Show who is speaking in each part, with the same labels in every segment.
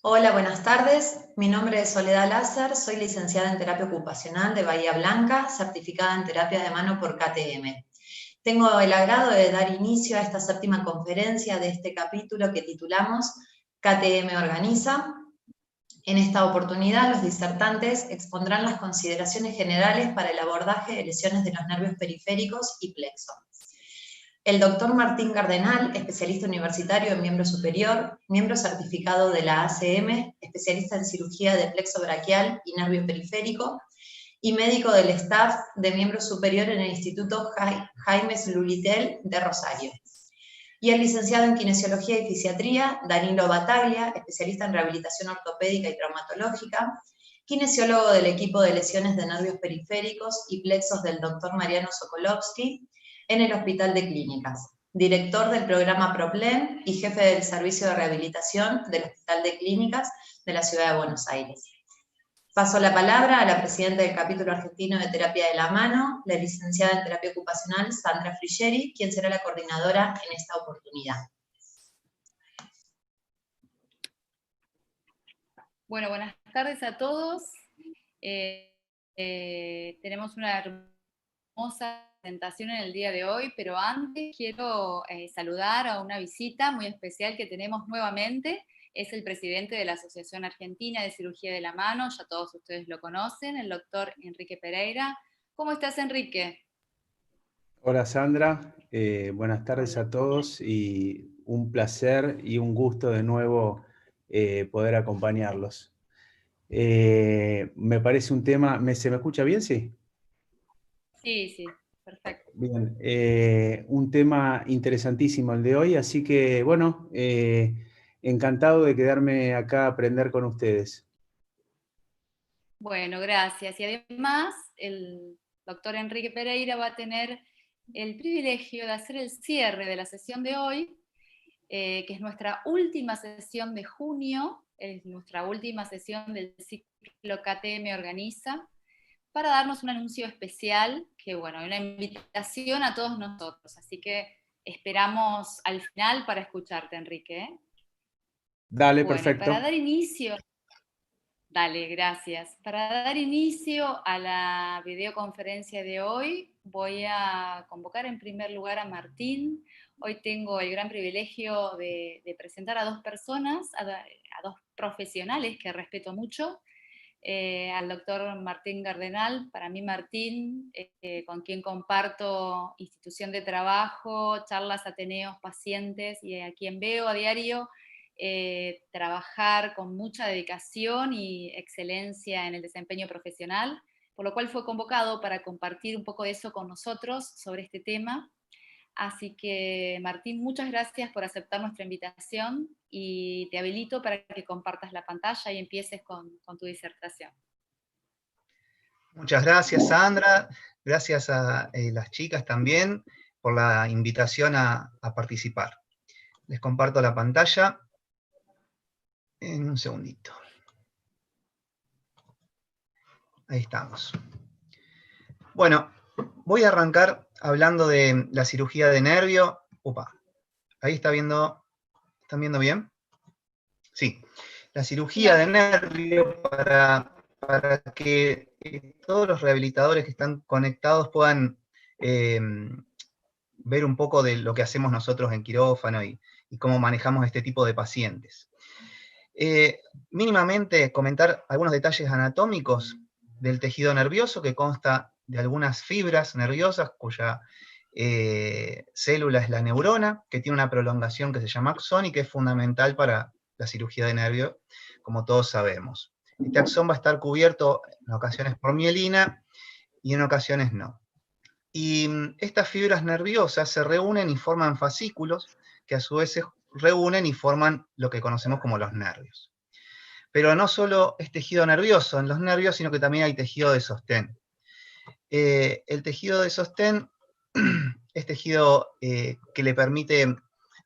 Speaker 1: Hola, buenas tardes. Mi nombre es Soledad Lázar, soy licenciada en Terapia Ocupacional de Bahía Blanca, certificada en Terapia de Mano por KTM. Tengo el agrado de dar inicio a esta séptima conferencia de este capítulo que titulamos KTM Organiza. En esta oportunidad, los disertantes expondrán las consideraciones generales para el abordaje de lesiones de los nervios periféricos y plexo. El doctor Martín Cardenal, especialista universitario en miembro superior, miembro certificado de la ACM, especialista en cirugía de plexo braquial y nervio periférico, y médico del staff de miembro superior en el Instituto Jaime Lulitel de Rosario. Y el licenciado en Kinesiología y Fisiatría, Danilo Bataglia, especialista en rehabilitación ortopédica y traumatológica, kinesiólogo del equipo de lesiones de nervios periféricos y plexos del doctor Mariano Sokolovsky en el Hospital de Clínicas, director del programa PROPLEN y jefe del servicio de rehabilitación del Hospital de Clínicas de la Ciudad de Buenos Aires. Paso la palabra a la presidenta del capítulo argentino de Terapia de la Mano, la licenciada en Terapia Ocupacional, Sandra Frigeri, quien será la coordinadora en esta oportunidad.
Speaker 2: Bueno, buenas tardes a todos. Tenemos una hermosa presentación en el día de hoy, pero antes quiero saludar a una visita muy especial que tenemos nuevamente. Es el presidente de la Asociación Argentina de Cirugía de la Mano, ya todos ustedes lo conocen, el doctor Enrique Pereira. ¿Cómo estás, Enrique?
Speaker 3: Hola, Sandra. Buenas tardes a todos y un placer y un gusto de nuevo poder acompañarlos. Me parece un tema... ¿Se me escucha bien? Sí.
Speaker 2: Sí, perfecto.
Speaker 3: Bien, un tema interesantísimo el de hoy, así que bueno, encantado de quedarme acá a aprender con ustedes.
Speaker 2: Bueno, gracias. Y además, el doctor Enrique Pereira va a tener el privilegio de hacer el cierre de la sesión de hoy, que es nuestra última sesión de junio, es nuestra última sesión del ciclo KTM Organiza, para darnos un anuncio especial, que bueno, una invitación a todos nosotros. Así que esperamos al final para escucharte, Enrique.
Speaker 3: Dale,
Speaker 2: bueno,
Speaker 3: perfecto.
Speaker 2: Para dar inicio... Dale, gracias. Para dar inicio a la videoconferencia de hoy, voy a convocar en primer lugar a Martín. Hoy tengo el gran privilegio de presentar a dos personas, a dos profesionales que respeto mucho. Al doctor Martín Cardenal, para mí Martín, con quien comparto institución de trabajo, charlas, ateneos, pacientes, y a quien veo a diario trabajar con mucha dedicación y excelencia en el desempeño profesional, por lo cual fue convocado para compartir un poco de eso con nosotros sobre este tema. Así que, Martín, muchas gracias por aceptar nuestra invitación y te habilito para que compartas la pantalla y empieces con tu disertación.
Speaker 4: Muchas gracias, Sandra. Gracias a las chicas también por la invitación a participar. Les comparto la pantalla en un segundito. Ahí estamos. Bueno, voy a arrancar hablando de la cirugía de nervio. Opa, ahí ¿están viendo bien? Sí. La cirugía de nervio para que todos los rehabilitadores que están conectados puedan ver un poco de lo que hacemos nosotros en quirófano y cómo manejamos este tipo de pacientes. Mínimamente comentar algunos detalles anatómicos del tejido nervioso, que consta de algunas fibras nerviosas cuya célula es la neurona, que tiene una prolongación que se llama axón y que es fundamental para la cirugía de nervio, como todos sabemos. Este axón va a estar cubierto en ocasiones por mielina y en ocasiones no. Y estas fibras nerviosas se reúnen y forman fascículos, que a su vez se reúnen y forman lo que conocemos como los nervios. Pero no solo es tejido nervioso en los nervios, sino que también hay tejido de sostén. El tejido de sostén es tejido que le permite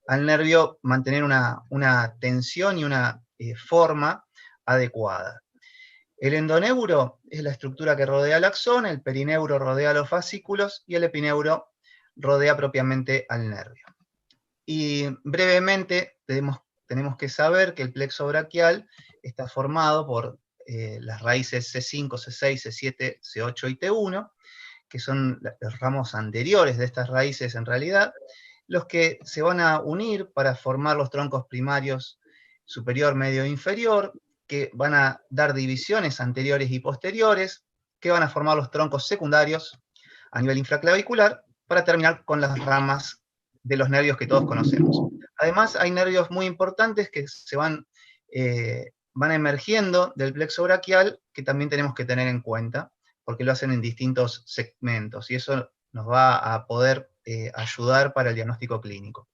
Speaker 4: al nervio mantener una tensión y una forma adecuada. El endoneuro es la estructura que rodea el axón, el perineuro rodea los fascículos y el epineuro rodea propiamente al nervio. Y brevemente tenemos tenemos que saber que el plexo braquial está formado por las raíces C5, C6, C7, C8 y T1, que son los ramos anteriores de estas raíces en realidad, los que se van a unir para formar los troncos primarios superior, medio e inferior, que van a dar divisiones anteriores y posteriores, que van a formar los troncos secundarios a nivel infraclavicular, para terminar con las ramas de los nervios que todos conocemos. Además, hay nervios muy importantes que se van emergiendo del plexo braquial, que también tenemos que tener en cuenta, porque lo hacen en distintos segmentos, y eso nos va a poder ayudar para el diagnóstico clínico.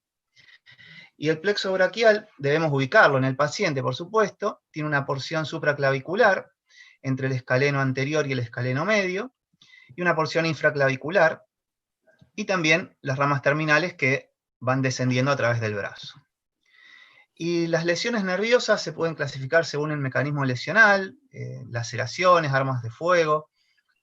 Speaker 4: Y el plexo braquial debemos ubicarlo en el paciente, por supuesto, tiene una porción supraclavicular entre el escaleno anterior y el escaleno medio, y una porción infraclavicular, y también las ramas terminales que van descendiendo a través del brazo. Y las lesiones nerviosas se pueden clasificar según el mecanismo lesional, laceraciones, armas de fuego,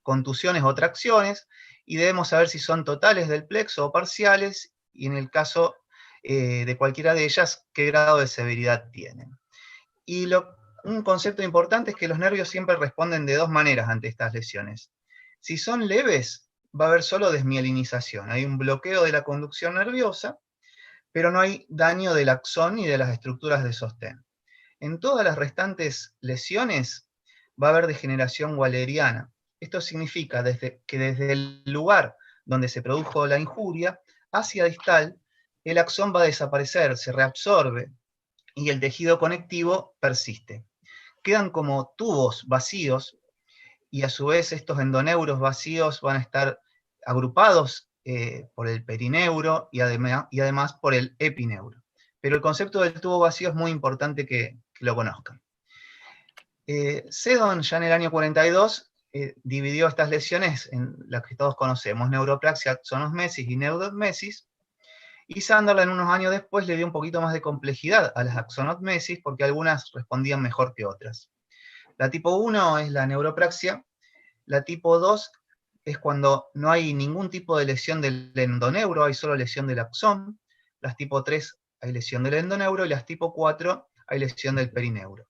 Speaker 4: contusiones o tracciones, y debemos saber si son totales del plexo o parciales, y en el caso de cualquiera de ellas, qué grado de severidad tienen. Y un concepto importante es que los nervios siempre responden de dos maneras ante estas lesiones. Si son leves, va a haber solo desmielinización, hay un bloqueo de la conducción nerviosa, pero no hay daño del axón ni de las estructuras de sostén. En todas las restantes lesiones va a haber degeneración waleriana. Esto significa que desde el lugar donde se produjo la injuria hacia distal, el axón va a desaparecer, se reabsorbe, y el tejido conectivo persiste. Quedan como tubos vacíos, y a su vez estos endoneuros vacíos van a estar agrupados por el perineuro y además por el epineuro. Pero el concepto del tubo vacío es muy importante que lo conozcan. Seddon ya en el año 42 dividió estas lesiones en las que todos conocemos, neuropraxia, axonosmesis y neurodmesis, y Sunderland unos años después le dio un poquito más de complejidad a las axonotmesis, porque algunas respondían mejor que otras. La tipo 1 es la neuropraxia, la tipo 2 es cuando no hay ningún tipo de lesión del endoneuro, hay solo lesión del axón, las tipo 3 hay lesión del endoneuro, y las tipo 4 hay lesión del perineuro.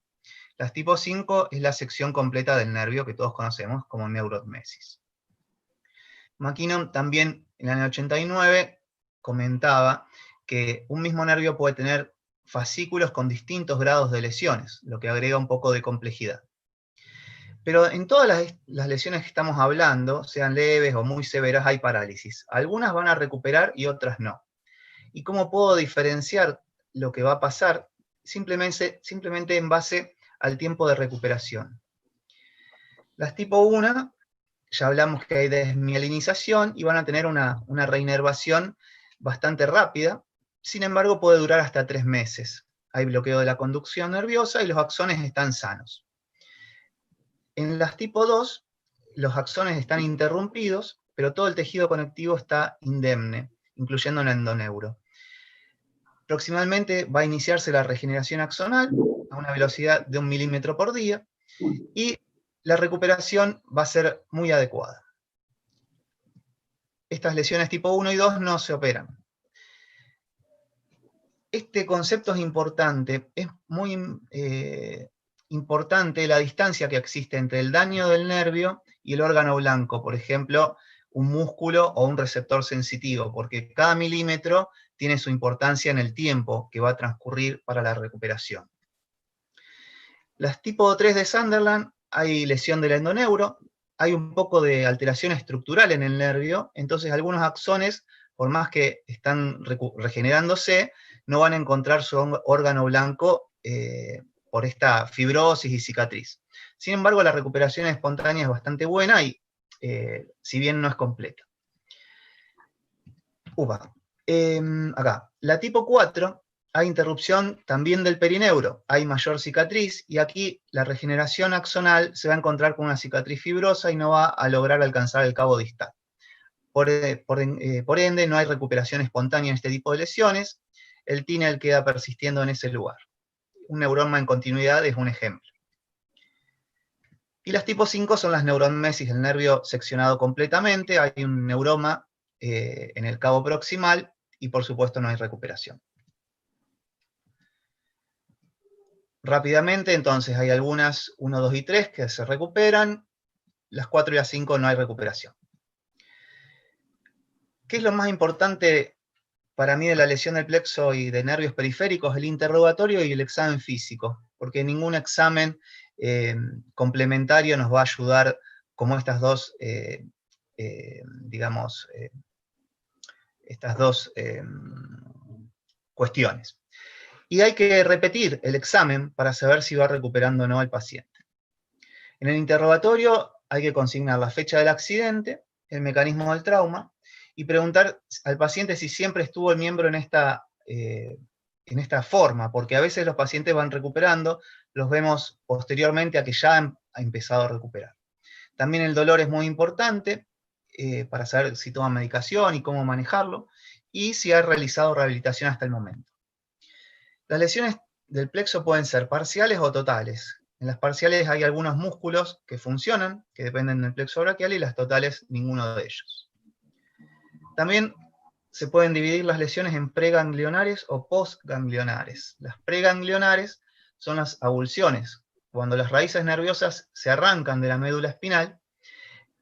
Speaker 4: Las tipo 5 es la sección completa del nervio que todos conocemos como neurodmesis. McKinnon también en el año 89 comentaba que un mismo nervio puede tener fascículos con distintos grados de lesiones, lo que agrega un poco de complejidad. Pero en todas las lesiones que estamos hablando, sean leves o muy severas, hay parálisis. Algunas van a recuperar y otras no. ¿Y cómo puedo diferenciar lo que va a pasar? Simplemente en base al tiempo de recuperación. Las tipo 1, ya hablamos que hay desmielinización y van a tener una reinervación bastante rápida, sin embargo puede durar hasta 3 meses. Hay bloqueo de la conducción nerviosa y los axones están sanos. En las tipo 2, los axones están interrumpidos, pero todo el tejido conectivo está indemne, incluyendo el endoneuro. Proximalmente va a iniciarse la regeneración axonal a una velocidad de 1 milímetro por día, y la recuperación va a ser muy adecuada. Estas lesiones tipo 1 y 2 no se operan. Este concepto es importante, es muy importante la distancia que existe entre el daño del nervio y el órgano blanco, por ejemplo, un músculo o un receptor sensitivo, porque cada milímetro tiene su importancia en el tiempo que va a transcurrir para la recuperación. Las tipo 3 de Sunderland, hay lesión del endoneuro, hay un poco de alteración estructural en el nervio, entonces algunos axones, por más que están regenerándose, no van a encontrar su órgano blanco por esta fibrosis y cicatriz. Sin embargo, la recuperación espontánea es bastante buena, y si bien no es completa. Acá, la tipo 4, hay interrupción también del perineuro, hay mayor cicatriz, y aquí la regeneración axonal se va a encontrar con una cicatriz fibrosa y no va a lograr alcanzar el cabo distal. Por ende, no hay recuperación espontánea en este tipo de lesiones, el TINEL queda persistiendo en ese lugar. Un neuroma en continuidad es un ejemplo. Y las tipo 5 son las neurodmesis, el nervio seccionado completamente, hay un neuroma en el cabo proximal, y por supuesto no hay recuperación. rápidamente, entonces hay algunas 1, 2 y 3 que se recuperan, las 4 y las 5 no hay recuperación. ¿Qué es lo más importante para mí de la lesión del plexo y de nervios periféricos? El interrogatorio y el examen físico, porque ningún examen complementario nos va a ayudar como estas dos, cuestiones. Y hay que repetir el examen para saber si va recuperando o no el paciente. En el interrogatorio hay que consignar la fecha del accidente, el mecanismo del trauma, y preguntar al paciente si siempre estuvo el miembro en esta forma, porque a veces los pacientes van recuperando, los vemos posteriormente a que ya han empezado a recuperar. También el dolor es muy importante para saber si toma medicación y cómo manejarlo, y si ha realizado rehabilitación hasta el momento. Las lesiones del plexo pueden ser parciales o totales. En las parciales hay algunos músculos que funcionan, que dependen del plexo braquial, y las totales, ninguno de ellos. También se pueden dividir las lesiones en preganglionares o postganglionares. Las preganglionares son las avulsiones, cuando las raíces nerviosas se arrancan de la médula espinal,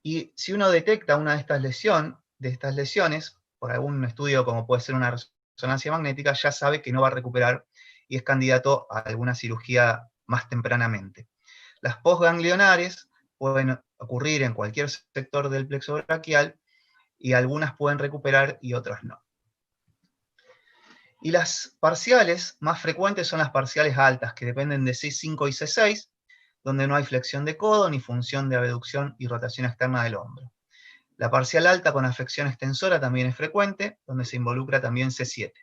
Speaker 4: y si uno detecta una de estas lesiones, por algún estudio como puede ser una resonancia magnética, ya sabe que no va a recuperar y es candidato a alguna cirugía más tempranamente. Las postganglionares pueden ocurrir en cualquier sector del plexo braquial, y algunas pueden recuperar y otras no. Y las parciales más frecuentes son las parciales altas, que dependen de C5 y C6, donde no hay flexión de codo ni función de abducción y rotación externa del hombro. La parcial alta con afección extensora también es frecuente, donde se involucra también C7.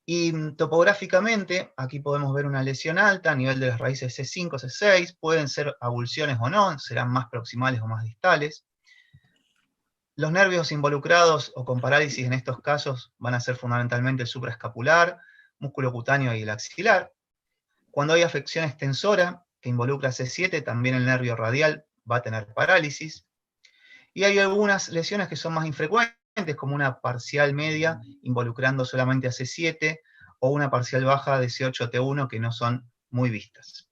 Speaker 4: Y topográficamente, aquí podemos ver una lesión alta a nivel de las raíces C5, C6, pueden ser avulsiones o no, serán más proximales o más distales. Los nervios involucrados o con parálisis en estos casos van a ser fundamentalmente el supraescapular, músculo cutáneo y el axilar. Cuando hay afección extensora que involucra C7, también el nervio radial va a tener parálisis. Y hay algunas lesiones que son más infrecuentes, como una parcial media involucrando solamente a C7, o una parcial baja de C8-T1 que no son muy vistas.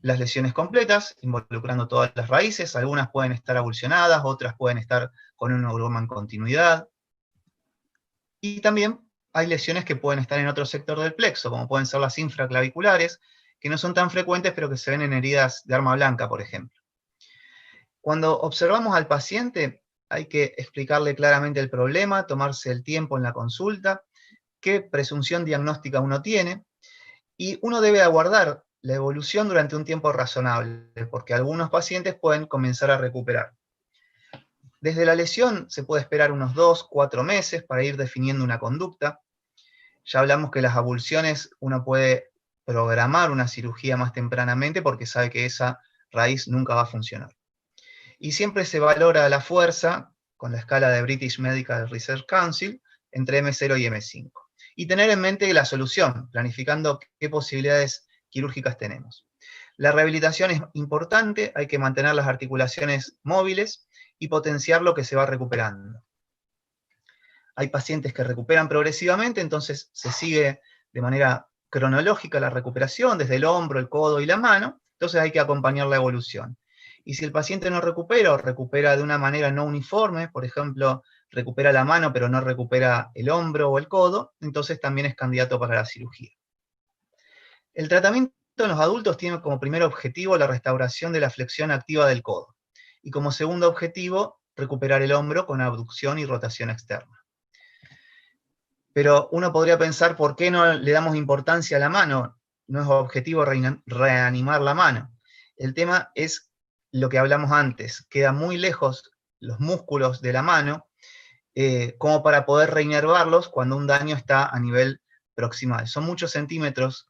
Speaker 4: Las lesiones completas, involucrando todas las raíces, algunas pueden estar avulsionadas, otras pueden estar con un neuroma en continuidad. Y también hay lesiones que pueden estar en otro sector del plexo, como pueden ser las infraclaviculares, que no son tan frecuentes, pero que se ven en heridas de arma blanca, por ejemplo. Cuando observamos al paciente, hay que explicarle claramente el problema, tomarse el tiempo en la consulta, qué presunción diagnóstica uno tiene, y uno debe aguardar la evolución durante un tiempo razonable, porque algunos pacientes pueden comenzar a recuperar. Desde la lesión se puede esperar unos 2, 4 meses para ir definiendo una conducta. Ya hablamos que las avulsiones uno puede programar una cirugía más tempranamente porque sabe que esa raíz nunca va a funcionar. Y siempre se valora la fuerza, con la escala de British Medical Research Council, entre M0 y M5. Y tener en mente la solución, planificando qué posibilidades quirúrgicas tenemos. La rehabilitación es importante, hay que mantener las articulaciones móviles y potenciar lo que se va recuperando. Hay pacientes que recuperan progresivamente, entonces se sigue de manera cronológica la recuperación, desde el hombro, el codo y la mano, entonces hay que acompañar la evolución. Y si el paciente no recupera, o recupera de una manera no uniforme, por ejemplo, recupera la mano pero no recupera el hombro o el codo, entonces también es candidato para la cirugía. El tratamiento en los adultos tiene como primer objetivo la restauración de la flexión activa del codo, y como segundo objetivo, recuperar el hombro con abducción y rotación externa. Pero uno podría pensar, ¿por qué no le damos importancia a la mano? No es objetivo reanimar la mano. El tema es lo que hablamos antes, queda muy lejos los músculos de la mano como para poder reinervarlos cuando un daño está a nivel proximal. Son muchos centímetros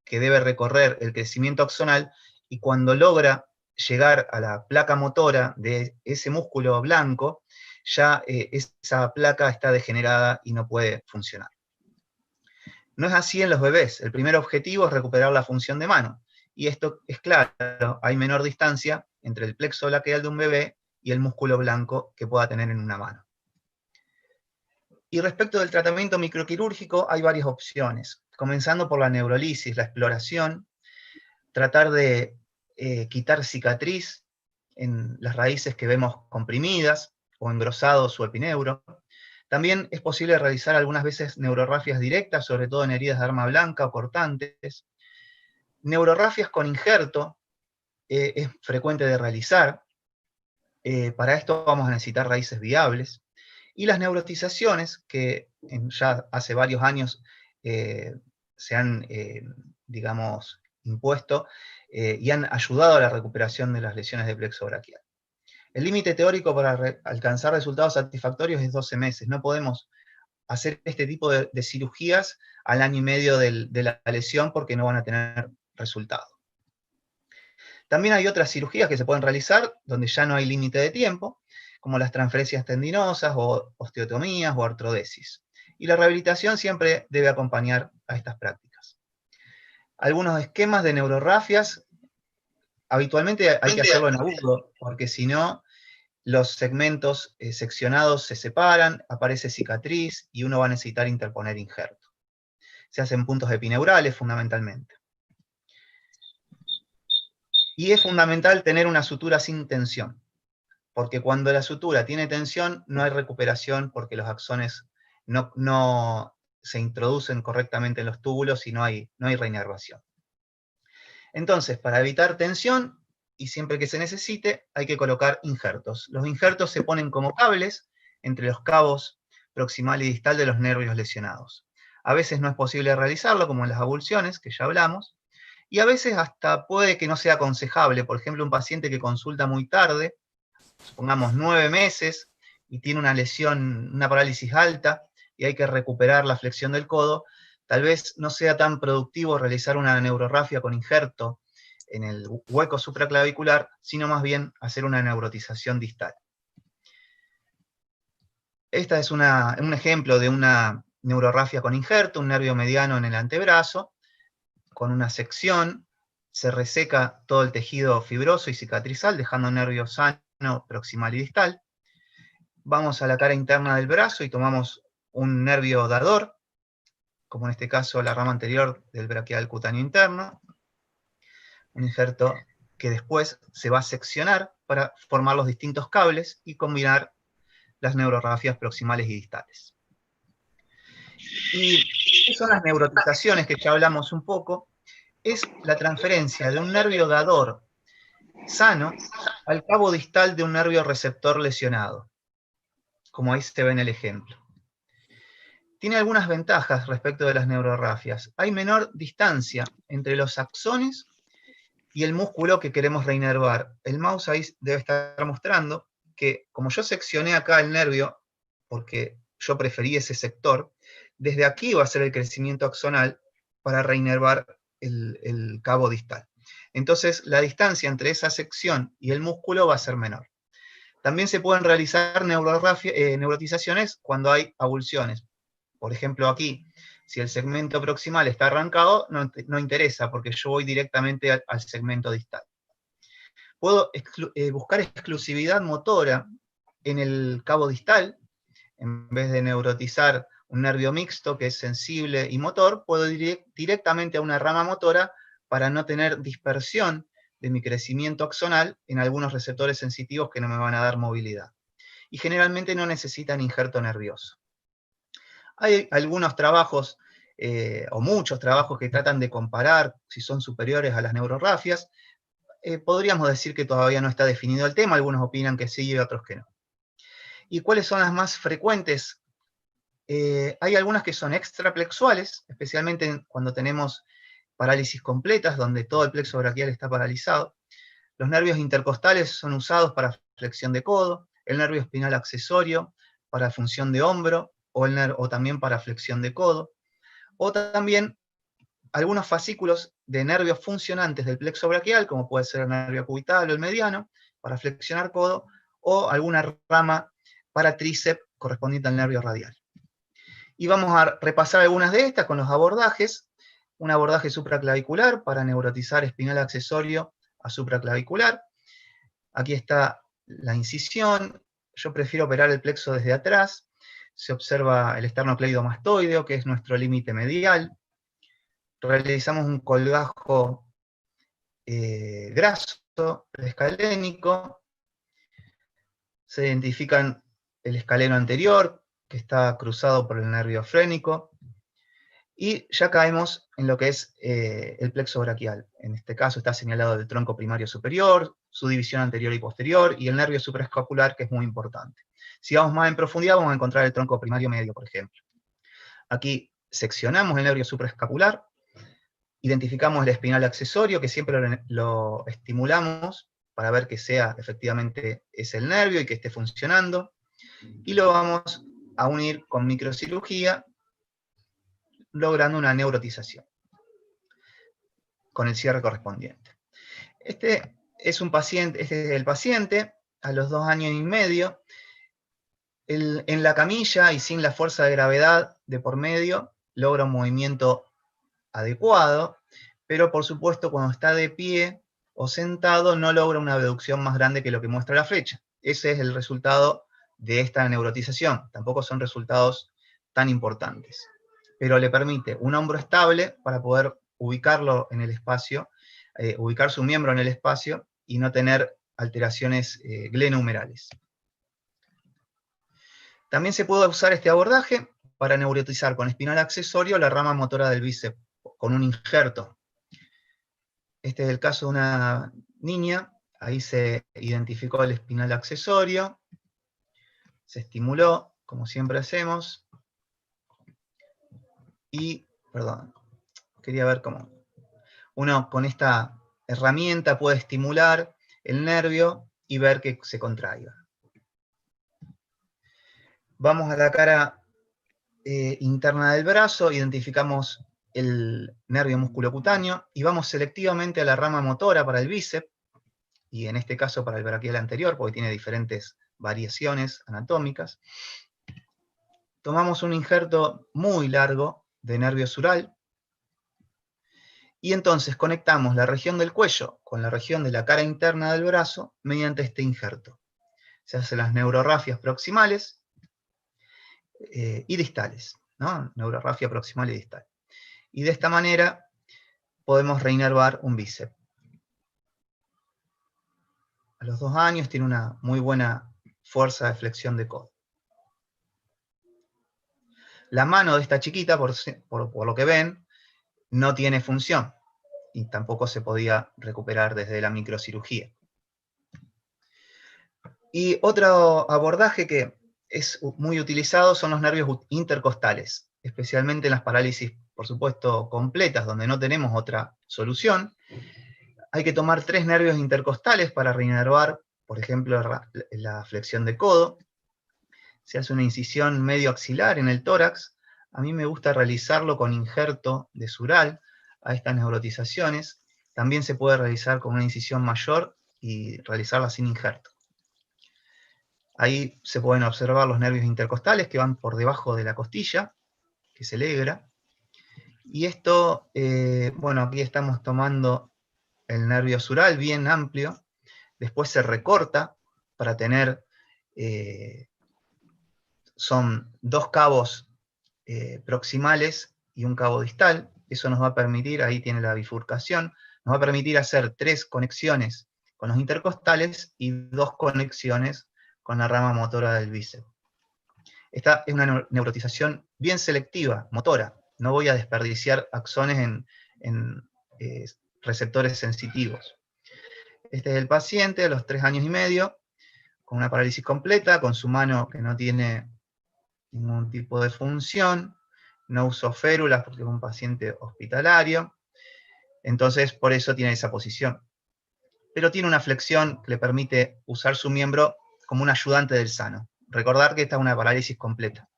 Speaker 4: que debe recorrer el crecimiento axonal, y cuando logra llegar a la placa motora de ese músculo blanco, ya esa placa está degenerada y no puede funcionar. No es así en los bebés. El primer objetivo es recuperar la función de mano. Y esto es claro, hay menor distancia entre el plexo braquial de un bebé y el músculo blanco que pueda tener en una mano. Y respecto del tratamiento microquirúrgico, hay varias opciones. comenzando por la neurolisis, la exploración, tratar de quitar cicatriz en las raíces que vemos comprimidas o engrosado su epineuro. También es posible realizar algunas veces neurorafias directas, sobre todo en heridas de arma blanca o cortantes. Neurorafias con injerto es frecuente de realizar. Para esto vamos a necesitar raíces viables. Y las neurotizaciones, que ya hace varios años se han, digamos, impuesto y han ayudado a la recuperación de las lesiones de plexo braquial. El límite teórico para alcanzar resultados satisfactorios es 12 meses. No podemos hacer este tipo de cirugías al año y medio de la lesión porque no van a tener resultado. También hay otras cirugías que se pueden realizar donde ya no hay límite de tiempo, como las transferencias tendinosas o osteotomías o artrodesis. Y la rehabilitación siempre debe acompañar a estas prácticas. Algunos esquemas de neurorafias, habitualmente hay que hacerlo en agudo, porque si no, los segmentos seccionados se separan, aparece cicatriz y uno va a necesitar interponer injerto. Se hacen puntos epineurales fundamentalmente. Y es fundamental tener una sutura sin tensión, porque cuando la sutura tiene tensión no hay recuperación porque los axones no se introducen correctamente en los túbulos y no hay reinervación. Entonces, para evitar tensión, y siempre que se necesite, hay que colocar injertos. Los injertos se ponen como cables entre los cabos proximal y distal de los nervios lesionados. A veces no es posible realizarlo, como en las avulsiones, que ya hablamos, y a veces hasta puede que no sea aconsejable. Por ejemplo, un paciente que consulta muy tarde, supongamos 9 meses, y tiene una lesión, una parálisis alta, y hay que recuperar la flexión del codo, tal vez no sea tan productivo realizar una neurorrafia con injerto en el hueco supraclavicular, sino más bien hacer una neurotización distal. Esta es un ejemplo de una neurorrafia con injerto, un nervio mediano en el antebrazo, con una sección, se reseca todo el tejido fibroso y cicatrizal, dejando nervio sano proximal y distal. Vamos a la cara interna del brazo y tomamos un nervio dador, como en este caso la rama anterior del braquial cutáneo interno, un injerto que después se va a seccionar para formar los distintos cables y combinar las neurorrafias proximales y distales. ¿Y qué son las neurotizaciones, que ya hablamos un poco? Es la transferencia de un nervio dador sano al cabo distal de un nervio receptor lesionado, como ahí se ve en el ejemplo. Tiene algunas ventajas respecto de las neurorrafias. Hay menor distancia entre los axones y el músculo que queremos reinervar. El mouse ahí debe estar mostrando que, como yo seccioné acá el nervio, porque yo preferí ese sector, desde aquí va a ser el crecimiento axonal para reinervar el cabo distal. Entonces, la distancia entre esa sección y el músculo va a ser menor. También se pueden realizar neurotizaciones cuando hay avulsiones. Por ejemplo, aquí, si el segmento proximal está arrancado, no interesa, porque yo voy directamente al segmento distal. Puedo buscar exclusividad motora en el cabo distal. En vez de neurotizar un nervio mixto que es sensible y motor, puedo ir directamente a una rama motora para no tener dispersión de mi crecimiento axonal en algunos receptores sensitivos que no me van a dar movilidad. Y generalmente no necesitan injerto nervioso. Hay algunos trabajos, o muchos trabajos, que tratan de comparar si son superiores a las neurorrafias. Podríamos decir que todavía no está definido el tema, algunos opinan que sí y otros que no. ¿Y cuáles son las más frecuentes? Hay algunas que son extraplexuales, especialmente cuando tenemos parálisis completas, donde todo el plexo braquial está paralizado. Los nervios intercostales son usados para flexión de codo, el nervio espinal accesorio para función de hombro, o también para flexión de codo, o también algunos fascículos de nervios funcionantes del plexo braquial, como puede ser el nervio cubital o el mediano, para flexionar codo, o alguna rama para tríceps correspondiente al nervio radial. Y vamos a repasar algunas de estas con los abordajes. Un abordaje supraclavicular para neurotizar espinal accesorio a supraclavicular. Aquí está la incisión. Yo prefiero operar el plexo desde atrás. Se observa el esternocleidomastoideo, que es nuestro límite medial. realizamos un colgajo graso, escalénico. Se identifican el escaleno anterior, que está cruzado por el nervio frénico, y ya caemos en lo que es el plexo braquial. En este caso está señalado el tronco primario superior, su división anterior y posterior, y el nervio supraescapular, que es muy importante. Si vamos más en profundidad, vamos a encontrar el tronco primario medio, por ejemplo. Aquí seccionamos el nervio supraescapular, identificamos el espinal accesorio, que siempre lo estimulamos para ver que sea efectivamente es el nervio y que esté funcionando, y lo vamos a unir con microcirugía, logrando una neurotización con el cierre correspondiente. Este es el paciente a los 2 años y medio, en la camilla y sin la fuerza de gravedad de por medio, logra un movimiento adecuado, pero por supuesto cuando está de pie o sentado no logra una abducción más grande que lo que muestra la flecha. Ese es el resultado de esta neurotización. Tampoco son resultados tan importantes, pero le permite un hombro estable para poder ubicarlo en el espacio, ubicar su miembro en el espacio y no tener alteraciones glenohumerales. También se puede usar este abordaje para neurotizar con espinal accesorio la rama motora del bíceps, con un injerto. Este es el caso de una niña, ahí se identificó el espinal accesorio, se estimuló, como siempre hacemos, y, perdón, quería ver cómo uno con esta herramienta puede estimular el nervio y ver que se contraiga. Vamos a la cara interna del brazo, identificamos el nervio musculocutáneo y vamos selectivamente a la rama motora para el bíceps, y en este caso para el braquial anterior, porque tiene diferentes variaciones anatómicas. Tomamos un injerto muy largo de nervio sural, y entonces conectamos la región del cuello con la región de la cara interna del brazo mediante este injerto. Se hacen las neurorafias proximales y distales, ¿no? Neurorafia proximal y distal. Y de esta manera podemos reinervar un bíceps. A los 2 años tiene una muy buena fuerza de flexión de codo. La mano de esta chiquita, por lo que ven, no tiene función y tampoco se podía recuperar desde la microcirugía. Y otro abordaje que es muy utilizado son los nervios intercostales, especialmente en las parálisis, por supuesto, completas, donde no tenemos otra solución. Hay que tomar 3 nervios intercostales para reinervar, por ejemplo, la flexión de codo. Se hace una incisión medio axilar en el tórax. A mí me gusta realizarlo con injerto de sural a estas neurotizaciones. También se puede realizar con una incisión mayor y realizarla sin injerto. Ahí se pueden observar los nervios intercostales que van por debajo de la costilla, que se legra. Y esto, bueno, aquí estamos tomando el nervio sural bien amplio, después se recorta para tener, son 2 cabos proximales y un cabo distal. Eso nos va a permitir, ahí tiene la bifurcación, nos va a permitir hacer 3 conexiones con los intercostales y 2 conexiones con la rama motora del bíceps. Esta es una neurotización bien selectiva, motora. No voy a desperdiciar axones en receptores sensitivos. Este es el paciente a los 3 años y medio, con una parálisis completa, con su mano que no tiene ningún tipo de función, no usó férulas porque es un paciente hospitalario, entonces por eso tiene esa posición. Pero tiene una flexión que le permite usar su miembro como un ayudante del sano. Recordar que esta es una parálisis completa.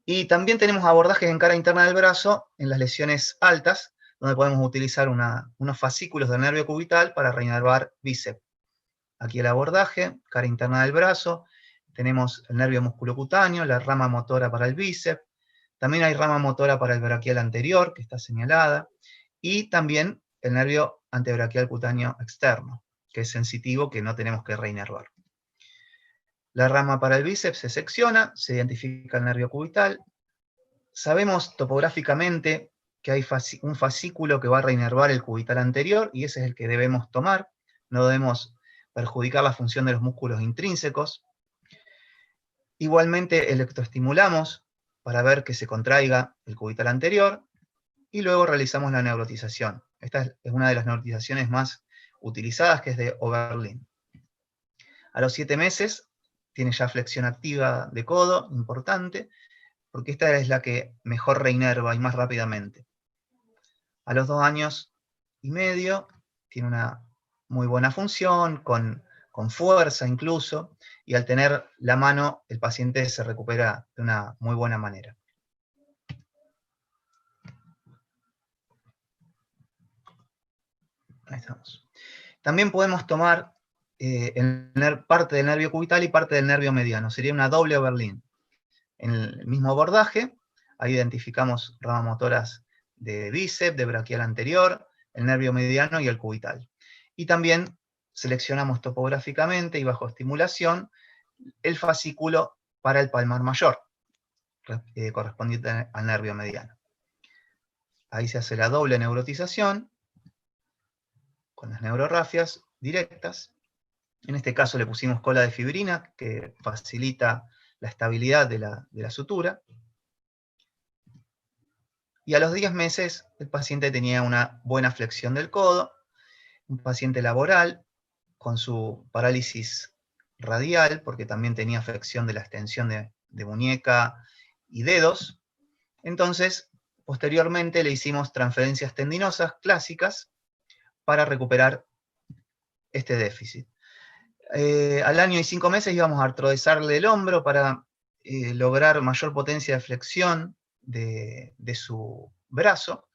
Speaker 4: Y también tenemos abordajes en cara interna del brazo, en las lesiones altas, donde podemos utilizar unos fascículos del nervio cubital para reinervar bíceps. Aquí el abordaje, cara interna del brazo, tenemos el nervio musculocutáneo, la rama motora para el bíceps, también hay rama motora para el braquial anterior, que está señalada, y también el nervio antebraquial cutáneo externo, que es sensitivo, que no tenemos que reinervar. La rama para el bíceps se secciona, se identifica el nervio cubital. Sabemos topográficamente que hay un fascículo que va a reinervar el cubital anterior, y ese es el que debemos tomar. No debemos perjudicar la función de los músculos intrínsecos. Igualmente electroestimulamos para ver que se contraiga el cubital anterior, y luego realizamos la neurotización. Esta es una de las neurotizaciones más utilizadas, que es de Oberlin. A los 7 meses tiene ya flexión activa de codo, importante, porque esta es la que mejor reinerva y más rápidamente. A los 2 años y medio tiene una muy buena función, con fuerza incluso, y al tener la mano el paciente se recupera de una muy buena manera. Ahí estamos. También podemos tomar parte del nervio cubital y parte del nervio mediano. Sería una doble Oberlin. En el mismo abordaje, ahí identificamos ramas motoras de bíceps, de braquial anterior, el nervio mediano y el cubital. Y también seleccionamos topográficamente y bajo estimulación el fascículo para el palmar mayor, correspondiente al nervio mediano. Ahí se hace la doble neurotización, con las neurorafias directas. En este caso le pusimos cola de fibrina, que facilita la estabilidad de la sutura. Y a los 10 meses el paciente tenía una buena flexión del codo, un paciente laboral, con su parálisis radial, porque también tenía flexión de la extensión de muñeca y dedos. Entonces, posteriormente le hicimos transferencias tendinosas clásicas para recuperar este déficit. Al año y 5 meses íbamos a artrodesarle el hombro para lograr mayor potencia de flexión de su brazo,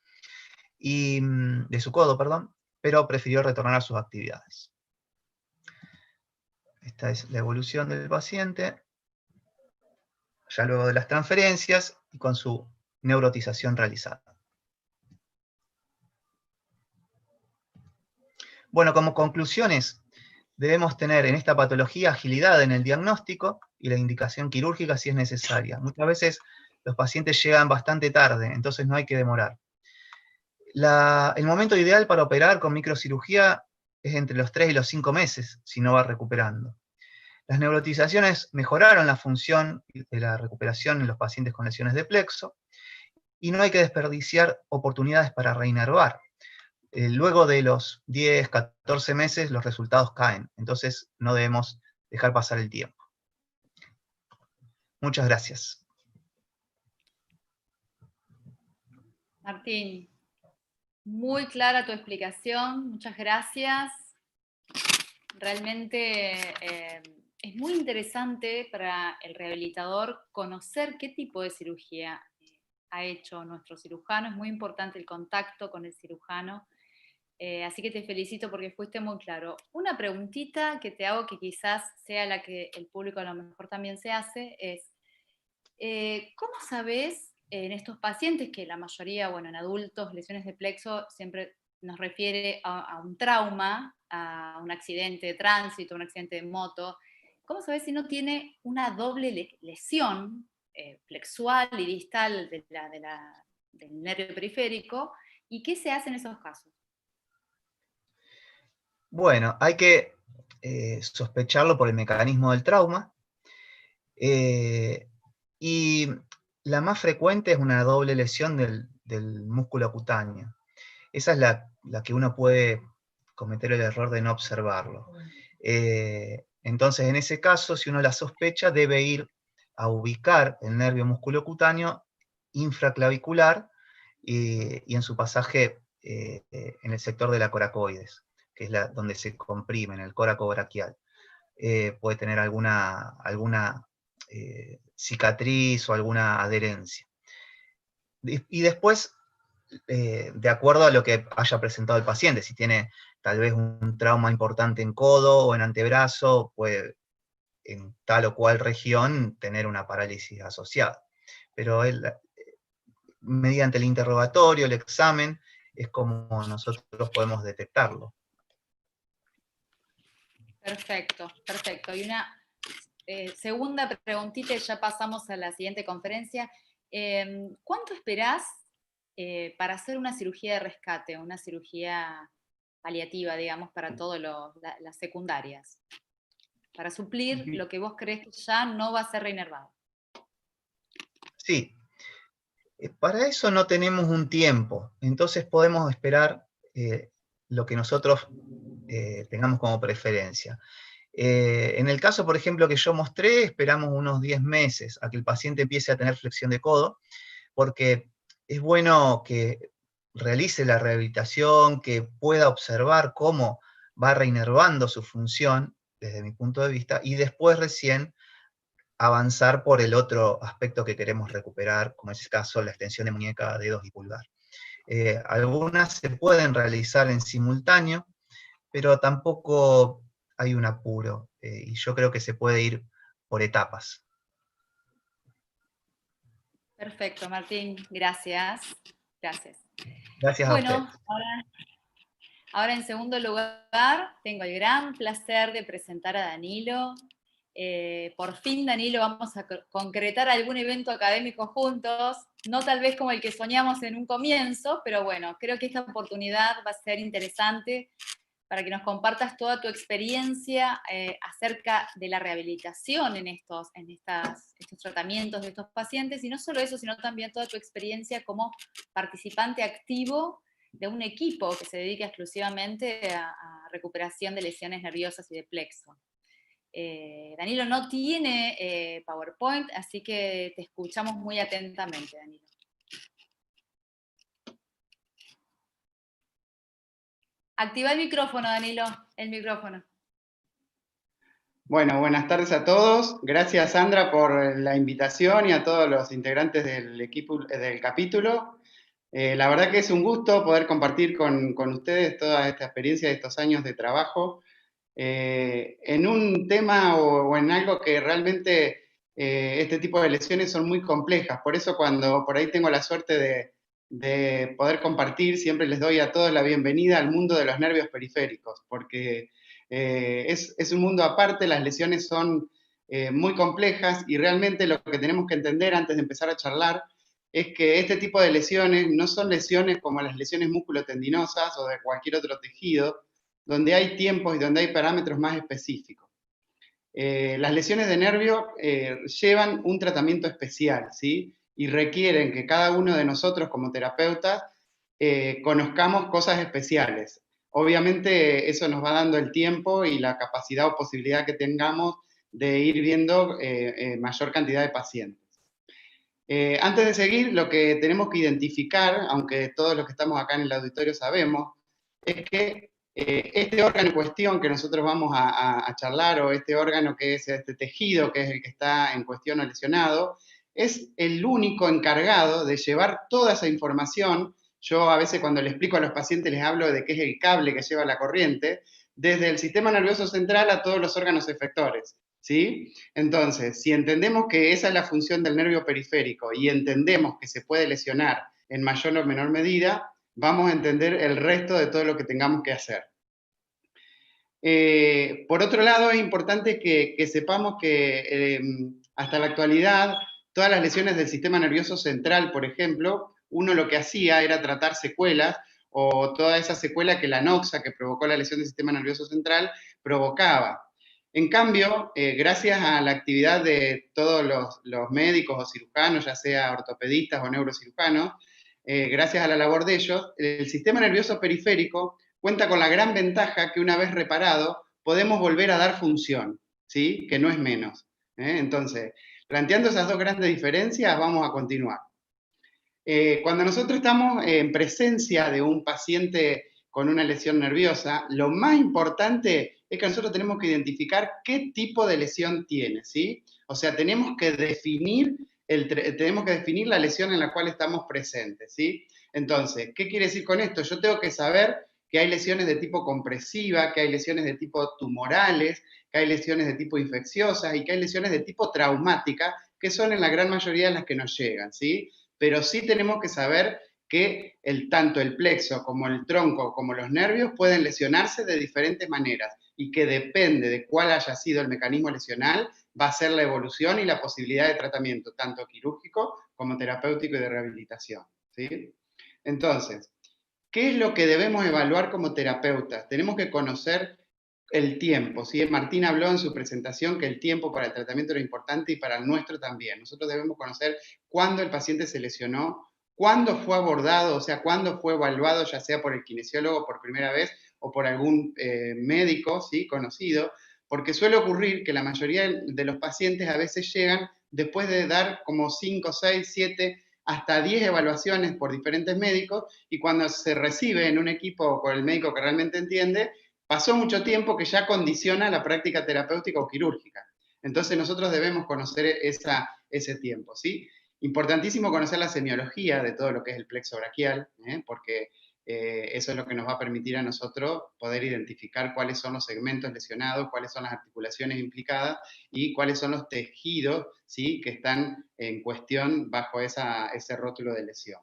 Speaker 4: y de su codo, perdón, pero prefirió retornar a sus actividades. Esta es la evolución del paciente, ya luego de las transferencias y con su neurotización realizada. Bueno, como conclusiones, debemos tener en esta patología agilidad en el diagnóstico y la indicación quirúrgica si es necesaria. Muchas veces los pacientes llegan bastante tarde, entonces no hay que demorar. El momento ideal para operar con microcirugía es entre los 3 y los 5 meses, si no va recuperando. Las neurotizaciones mejoraron la función de la recuperación en los pacientes con lesiones de plexo, y no hay que desperdiciar oportunidades para reinervar. Luego de los 10, 14 meses los resultados caen, entonces no debemos dejar pasar el tiempo. Muchas gracias.
Speaker 2: Martín, muy clara tu explicación, muchas gracias. Realmente es muy interesante para el rehabilitador conocer qué tipo de cirugía ha hecho nuestro cirujano. Es muy importante el contacto con el cirujano. Así que te felicito porque fuiste muy claro. Una preguntita que te hago, que quizás sea la que el público a lo mejor también se hace, es ¿cómo sabes en estos pacientes, que la mayoría, bueno, en adultos, lesiones de plexo, siempre nos refiere a un trauma, a un accidente de tránsito, un accidente de moto? ¿Cómo sabes si no tiene una doble lesión plexual y distal del nervio periférico? ¿Y qué se hace en esos casos?
Speaker 4: Bueno, hay que sospecharlo por el mecanismo del trauma, y la más frecuente es una doble lesión del músculo cutáneo. Esa es la que uno puede cometer el error de no observarlo. Entonces, en ese caso, si uno la sospecha, debe ir a ubicar el nervio musculocutáneo infraclavicular y en su pasaje en el sector de la coracoides, que es donde se comprime, en el córaco braquial. Puede tener alguna cicatriz o alguna adherencia. Y después, de acuerdo a lo que haya presentado el paciente, si tiene tal vez un trauma importante en codo o en antebrazo, puede en tal o cual región tener una parálisis asociada. Pero mediante el interrogatorio, el examen, es como nosotros podemos detectarlo.
Speaker 2: Perfecto, perfecto. Y una segunda preguntita y ya pasamos a la siguiente conferencia. ¿Cuánto esperás para hacer una cirugía de rescate, una cirugía paliativa, digamos, para todas las secundarias, para suplir lo que vos crees que ya no va a ser reinervado.
Speaker 4: Sí, para eso no tenemos un tiempo, entonces podemos esperar lo que nosotros tengamos como preferencia. En el caso, por ejemplo, que yo mostré, esperamos unos 10 meses a que el paciente empiece a tener flexión de codo, porque es bueno que realice la rehabilitación, que pueda observar cómo va reinervando su función, desde mi punto de vista, y después recién avanzar por el otro aspecto que queremos recuperar, como en este caso la extensión de muñeca, dedos y pulgar. Algunas se pueden realizar en simultáneo, pero tampoco hay un apuro, y yo creo que se puede ir por etapas.
Speaker 2: Perfecto, Martín, gracias. Gracias.
Speaker 4: Gracias a
Speaker 2: Bueno,
Speaker 4: ustedes.
Speaker 2: ahora en segundo lugar, tengo el gran placer de presentar a Danilo. Por fin, Danilo, vamos a concretar algún evento académico juntos, no tal vez como el que soñamos en un comienzo, pero bueno, creo que esta oportunidad va a ser interesante para que nos compartas toda tu experiencia acerca de la rehabilitación en estos tratamientos de estos pacientes, y no solo eso, sino también toda tu experiencia como participante activo de un equipo que se dedica exclusivamente a recuperación de lesiones nerviosas y de plexo. Danilo no tiene PowerPoint, así que te escuchamos muy atentamente, Danilo. Activa el micrófono, Danilo, el micrófono.
Speaker 5: Bueno, buenas tardes a todos. Gracias, Sandra, por la invitación y a todos los integrantes del equipo del capítulo. La verdad que es un gusto poder compartir con ustedes toda esta experiencia de estos años de trabajo en un tema o en algo que realmente este tipo de lesiones son muy complejas. Por eso cuando por ahí tengo la suerte de poder compartir, siempre les doy a todos la bienvenida al mundo de los nervios periféricos, porque es un mundo aparte, las lesiones son muy complejas y realmente lo que tenemos que entender antes de empezar a charlar es que este tipo de lesiones no son lesiones como las lesiones músculo-tendinosas o de cualquier otro tejido, donde hay tiempos y donde hay parámetros más específicos. Las lesiones de nervio llevan un tratamiento especial, ¿sí? Y requieren que cada uno de nosotros como terapeutas conozcamos cosas especiales. Obviamente eso nos va dando el tiempo y la capacidad o posibilidad que tengamos de ir viendo mayor cantidad de pacientes. Antes de seguir, lo que tenemos que identificar, aunque todos los que estamos acá en el auditorio sabemos, es que este órgano en cuestión que nosotros vamos a charlar, o este órgano que es este tejido, que es el que está en cuestión o lesionado, es el único encargado de llevar toda esa información. Yo a veces cuando le explico a los pacientes les hablo de qué es el cable que lleva la corriente, desde el sistema nervioso central a todos los órganos efectores, ¿sí? Entonces, si entendemos que esa es la función del nervio periférico y entendemos que se puede lesionar en mayor o menor medida, vamos a entender el resto de todo lo que tengamos que hacer. Por otro lado, es importante que sepamos que hasta la actualidad, todas las lesiones del sistema nervioso central, por ejemplo, uno lo que hacía era tratar secuelas o toda esa secuela que la noxa, que provocó la lesión del sistema nervioso central, provocaba. En cambio, gracias a la actividad de todos los médicos o cirujanos, ya sea ortopedistas o neurocirujanos, gracias a la labor de ellos, el sistema nervioso periférico cuenta con la gran ventaja que una vez reparado podemos volver a dar función, ¿sí? Que no es menos. Entonces, planteando esas dos grandes diferencias, vamos a continuar. Cuando nosotros estamos en presencia de un paciente con una lesión nerviosa, lo más importante es que nosotros tenemos que identificar qué tipo de lesión tiene, ¿sí? O sea, tenemos que definir la lesión en la cual estamos presentes, ¿sí? Entonces, ¿qué quiere decir con esto? Yo tengo que saber que hay lesiones de tipo compresiva, que hay lesiones de tipo tumorales, que hay lesiones de tipo infecciosas y que hay lesiones de tipo traumática, que son en la gran mayoría de las que nos llegan, ¿sí? Pero sí tenemos que saber que tanto el plexo como el tronco como los nervios pueden lesionarse de diferentes maneras y que depende de cuál haya sido el mecanismo lesional, va a ser la evolución y la posibilidad de tratamiento, tanto quirúrgico como terapéutico y de rehabilitación, ¿sí? Entonces, ¿qué es lo que debemos evaluar como terapeutas? Tenemos que conocer el tiempo, ¿sí? Martín habló en su presentación que el tiempo para el tratamiento era importante y para el nuestro también. Nosotros debemos conocer cuándo el paciente se lesionó, cuándo fue abordado, o sea, cuándo fue evaluado, ya sea por el kinesiólogo por primera vez o por algún médico, ¿sí? Conocido, porque suele ocurrir que la mayoría de los pacientes a veces llegan después de dar como 5, 6, 7, hasta 10 evaluaciones por diferentes médicos, y cuando se recibe en un equipo con el médico que realmente entiende, pasó mucho tiempo que ya condiciona la práctica terapéutica o quirúrgica. Entonces nosotros debemos conocer ese tiempo, ¿sí? Importantísimo conocer la semiología de todo lo que es el plexo braquial, porque eso es lo que nos va a permitir a nosotros poder identificar cuáles son los segmentos lesionados, cuáles son las articulaciones implicadas y cuáles son los tejidos, ¿sí?, que están en cuestión bajo ese rótulo de lesión,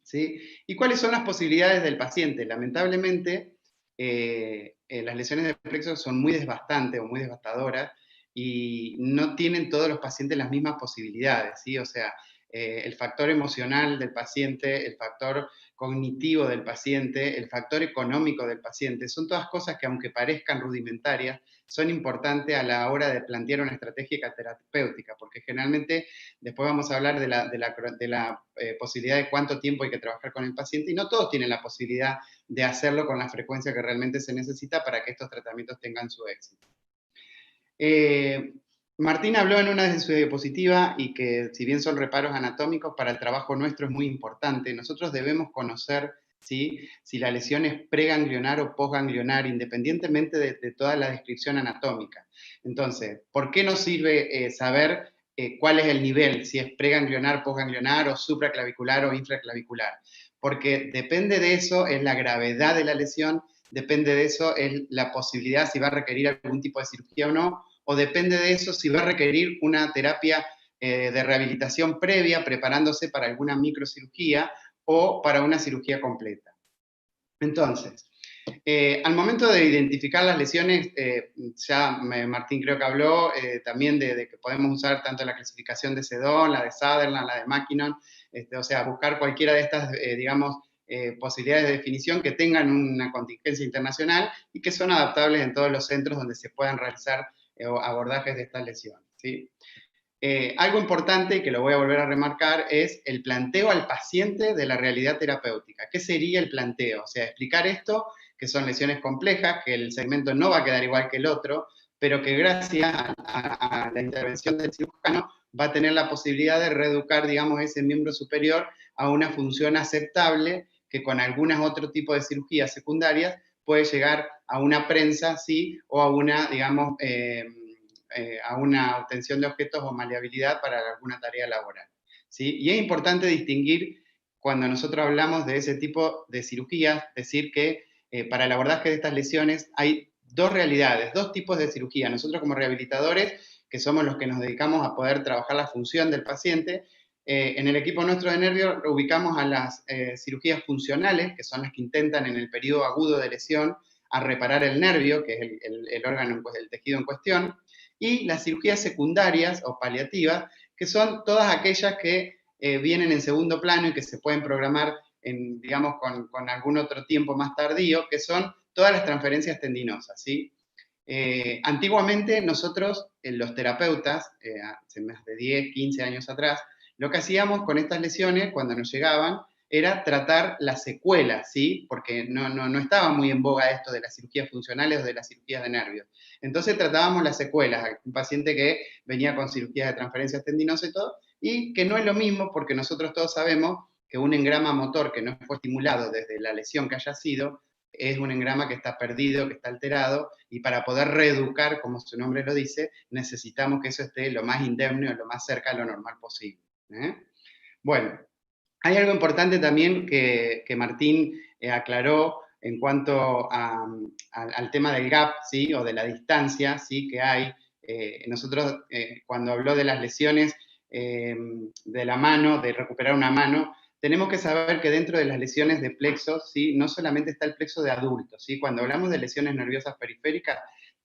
Speaker 5: ¿sí? ¿Y cuáles son las posibilidades del paciente? Lamentablemente, las lesiones de plexo son muy devastantes o muy devastadoras y no tienen todos los pacientes las mismas posibilidades, ¿sí? O sea, el factor emocional del paciente, el factor cognitivo del paciente, el factor económico del paciente, son todas cosas que, aunque parezcan rudimentarias, son importantes a la hora de plantear una estrategia terapéutica, porque generalmente después vamos a hablar de la posibilidad de cuánto tiempo hay que trabajar con el paciente, y no todos tienen la posibilidad de hacerlo con la frecuencia que realmente se necesita para que estos tratamientos tengan su éxito. Martín habló en una de sus diapositivas, y que si bien son reparos anatómicos, para el trabajo nuestro es muy importante. Nosotros debemos conocer, ¿sí?, si la lesión es preganglionar o posganglionar, independientemente de toda la descripción anatómica. Entonces, ¿por qué nos sirve saber cuál es el nivel? Si es preganglionar, posganglionar, o supraclavicular o infraclavicular. Porque depende de eso, es la gravedad de la lesión, depende de eso, es la posibilidad si va a requerir algún tipo de cirugía o no, o depende de eso si va a requerir una terapia de rehabilitación previa, preparándose para alguna microcirugía o para una cirugía completa. Entonces, al momento de identificar las lesiones, ya Martín creo que habló también de que podemos usar tanto la clasificación de Sedón, la de Sutherland, la de Mackinnon, o sea, buscar cualquiera de estas, digamos, posibilidades de definición que tengan una contingencia internacional y que son adaptables en todos los centros donde se puedan realizar abordajes de estas lesiones, ¿sí? Algo importante, que lo voy a volver a remarcar, es el planteo al paciente de la realidad terapéutica. ¿Qué sería el planteo? O sea, explicar esto, que son lesiones complejas, que el segmento no va a quedar igual que el otro, pero que gracias a la intervención del cirujano va a tener la posibilidad de reeducar, digamos, ese miembro superior a una función aceptable, que con algunos otros tipos de cirugías secundarias puede llegar a una prensa, ¿sí?, o a una, digamos, a una obtención de objetos o maleabilidad para alguna tarea laboral, ¿sí? Y es importante distinguir, cuando nosotros hablamos de ese tipo de cirugías, decir que para el abordaje de estas lesiones hay dos realidades, dos tipos de cirugía. Nosotros, como rehabilitadores, que somos los que nos dedicamos a poder trabajar la función del paciente, en el equipo nuestro de nervio ubicamos a las cirugías funcionales, que son las que intentan en el periodo agudo de lesión a reparar el nervio, que es el órgano, el tejido en cuestión, y las cirugías secundarias o paliativas, que son todas aquellas que vienen en segundo plano y que se pueden programar, digamos, con algún otro tiempo más tardío, que son todas las transferencias tendinosas, ¿sí? Antiguamente nosotros, los terapeutas, hace más de 10, 15 años atrás, lo que hacíamos con estas lesiones, cuando nos llegaban, era tratar las secuelas, ¿sí? Porque no estaba muy en boga esto de las cirugías funcionales o de las cirugías de nervios. Entonces tratábamos las secuelas, un paciente que venía con cirugías de transferencias tendinosas y todo, y que no es lo mismo, porque nosotros todos sabemos que un engrama motor que no fue estimulado desde la lesión que haya sido, es un engrama que está perdido, que está alterado, y para poder reeducar, como su nombre lo dice, necesitamos que eso esté lo más indemne o lo más cerca de lo normal posible. Bueno, hay algo importante también que Martín aclaró en cuanto al tema del gap, ¿sí?, o de la distancia, ¿sí?, que hay. Nosotros, cuando habló de las lesiones de la mano, de recuperar una mano, tenemos que saber que dentro de las lesiones de plexos, ¿sí?, no solamente está el plexo de adultos, ¿sí? Cuando hablamos de lesiones nerviosas periféricas,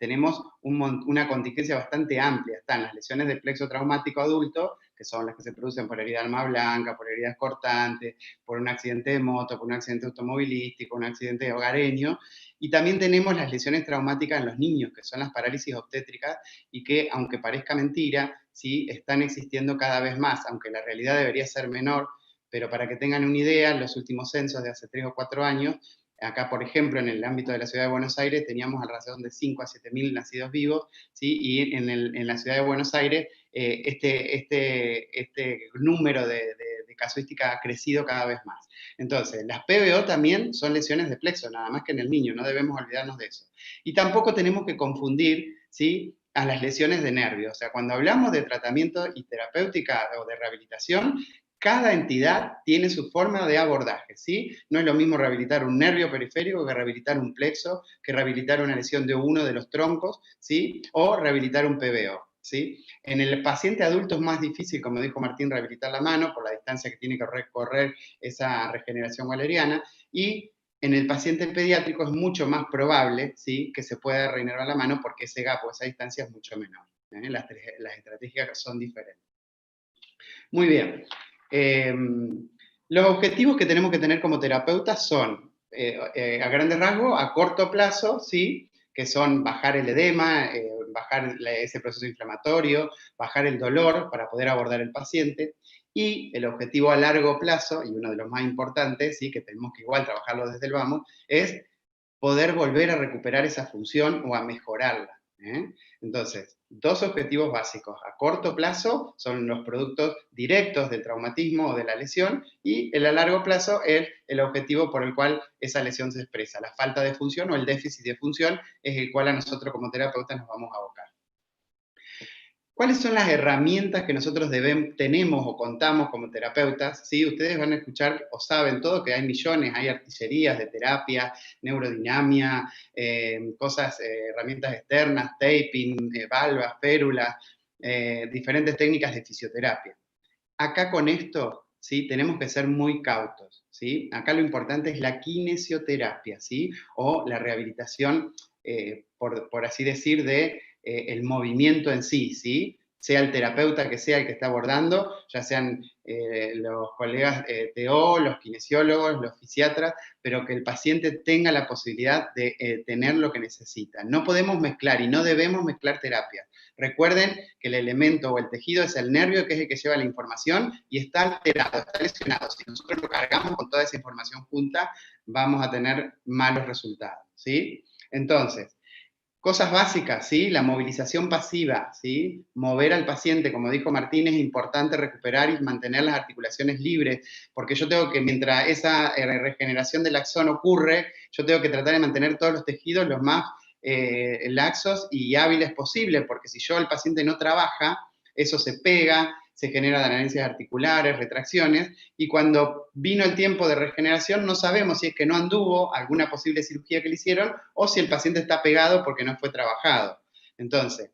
Speaker 5: tenemos una contingencia bastante amplia. Están las lesiones del plexo traumático adulto, que son las que se producen por herida de alma blanca, por heridas cortantes, por un accidente de moto, por un accidente automovilístico, un accidente hogareño, y también tenemos las lesiones traumáticas en los niños, que son las parálisis obstétricas, y que, aunque parezca mentira, sí están existiendo cada vez más, aunque la realidad debería ser menor, pero para que tengan una idea, en los últimos censos de hace 3 o 4 años, acá, por ejemplo, en el ámbito de la ciudad de Buenos Aires, teníamos alrededor de 5 a 7.000 nacidos vivos, ¿sí? Y en la ciudad de Buenos Aires este número de casuística ha crecido cada vez más. Entonces, las PBO también son lesiones de plexo, nada más que en el niño, no debemos olvidarnos de eso. Y tampoco tenemos que confundir, ¿sí?, a las lesiones de nervios. O sea, cuando hablamos de tratamiento y terapéutica o de rehabilitación, cada entidad tiene su forma de abordaje, ¿sí? No es lo mismo rehabilitar un nervio periférico que rehabilitar un plexo, que rehabilitar una lesión de uno de los troncos, ¿sí? O rehabilitar un PBO, ¿sí? En el paciente adulto es más difícil, como dijo Martín, rehabilitar la mano por la distancia que tiene que recorrer esa regeneración waleriana, y en el paciente pediátrico es mucho más probable, ¿sí?, que se pueda regenerar la mano porque ese gap o esa distancia es mucho menor. Las estrategias son diferentes. Muy bien. Los objetivos que tenemos que tener como terapeutas son, a grandes rasgos, a corto plazo, ¿sí?, que son bajar el edema, bajar ese proceso inflamatorio, bajar el dolor para poder abordar el paciente. Y el objetivo a largo plazo, y uno de los más importantes, ¿sí?, que tenemos que igual trabajarlo desde el vamos, es poder volver a recuperar esa función o a mejorarla. Entonces, 2 objetivos básicos. A corto plazo son los productos directos del traumatismo o de la lesión, y el a largo plazo es el objetivo por el cual esa lesión se expresa. La falta de función o el déficit de función es el cual a nosotros como terapeutas nos vamos a abocar. ¿Cuáles son las herramientas que nosotros tenemos o contamos como terapeutas? ¿Sí? Ustedes van a escuchar o saben todo que hay millones, hay artillerías de terapia, neurodinamia, herramientas externas, taping, valvas, férulas, diferentes técnicas de fisioterapia. Acá con esto, ¿sí?, tenemos que ser muy cautos, ¿sí? Acá lo importante es la kinesioterapia, ¿sí?, o la rehabilitación, por así decir, de el movimiento en sí, ¿sí? Sea el terapeuta que sea el que está abordando, ya sean los colegas TO, los kinesiólogos, los fisiatras, pero que el paciente tenga la posibilidad de tener lo que necesita. No podemos mezclar y no debemos mezclar terapias. Recuerden que el elemento o el tejido es el nervio, que es el que lleva la información, y está alterado, está lesionado. Si nosotros lo cargamos con toda esa información junta, vamos a tener malos resultados, ¿sí? Entonces, cosas básicas, ¿sí? La movilización pasiva, ¿sí? Mover al paciente, como dijo Martín, es importante recuperar y mantener las articulaciones libres, porque yo tengo que, mientras esa regeneración del axón ocurre, yo tengo que tratar de mantener todos los tejidos los más laxos y hábiles posibles, porque si yo el paciente no trabaja, eso se pega, se generan adherencias articulares, retracciones, y cuando vino el tiempo de regeneración no sabemos si es que no anduvo alguna posible cirugía que le hicieron o si el paciente está pegado porque no fue trabajado. Entonces,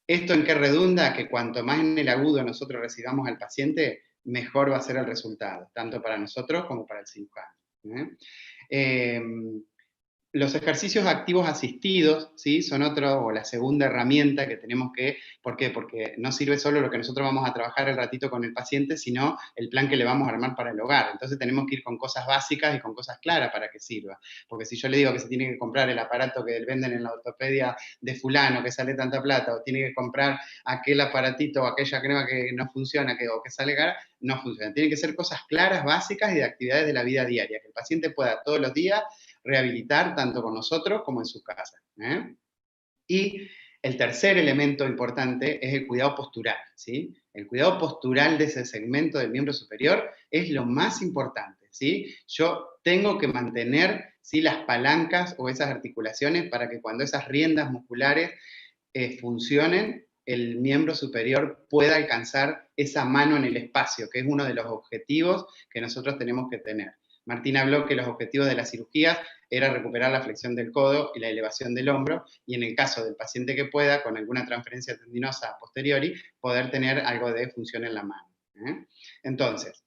Speaker 5: ¿esto en qué redunda? Que cuanto más en el agudo nosotros recibamos al paciente, mejor va a ser el resultado, tanto para nosotros como para el cirujano. Los ejercicios activos asistidos, ¿sí?, son o la segunda herramienta que tenemos que, ¿por qué? Porque no sirve solo lo que nosotros vamos a trabajar el ratito con el paciente, sino el plan que le vamos a armar para el hogar. Entonces tenemos que ir con cosas básicas y con cosas claras para que sirva. Porque si yo le digo que se tiene que comprar el aparato que venden en la ortopedia de fulano, que sale tanta plata, o tiene que comprar aquel aparatito o aquella crema que no funciona, o que sale cara, no funciona. Tienen que ser cosas claras, básicas y de actividades de la vida diaria, que el paciente pueda todos los días rehabilitar tanto con nosotros como en su casa. Y el tercer elemento importante es el cuidado postural, ¿sí? El cuidado postural de ese segmento del miembro superior es lo más importante, ¿sí? Yo tengo que mantener, ¿sí?, las palancas o esas articulaciones para que cuando esas riendas musculares funcionen, el miembro superior pueda alcanzar esa mano en el espacio, que es uno de los objetivos que nosotros tenemos que tener. Martín habló que los objetivos de la cirugía era recuperar la flexión del codo y la elevación del hombro, y en el caso del paciente que pueda, con alguna transferencia tendinosa a posteriori, poder tener algo de función en la mano. Entonces,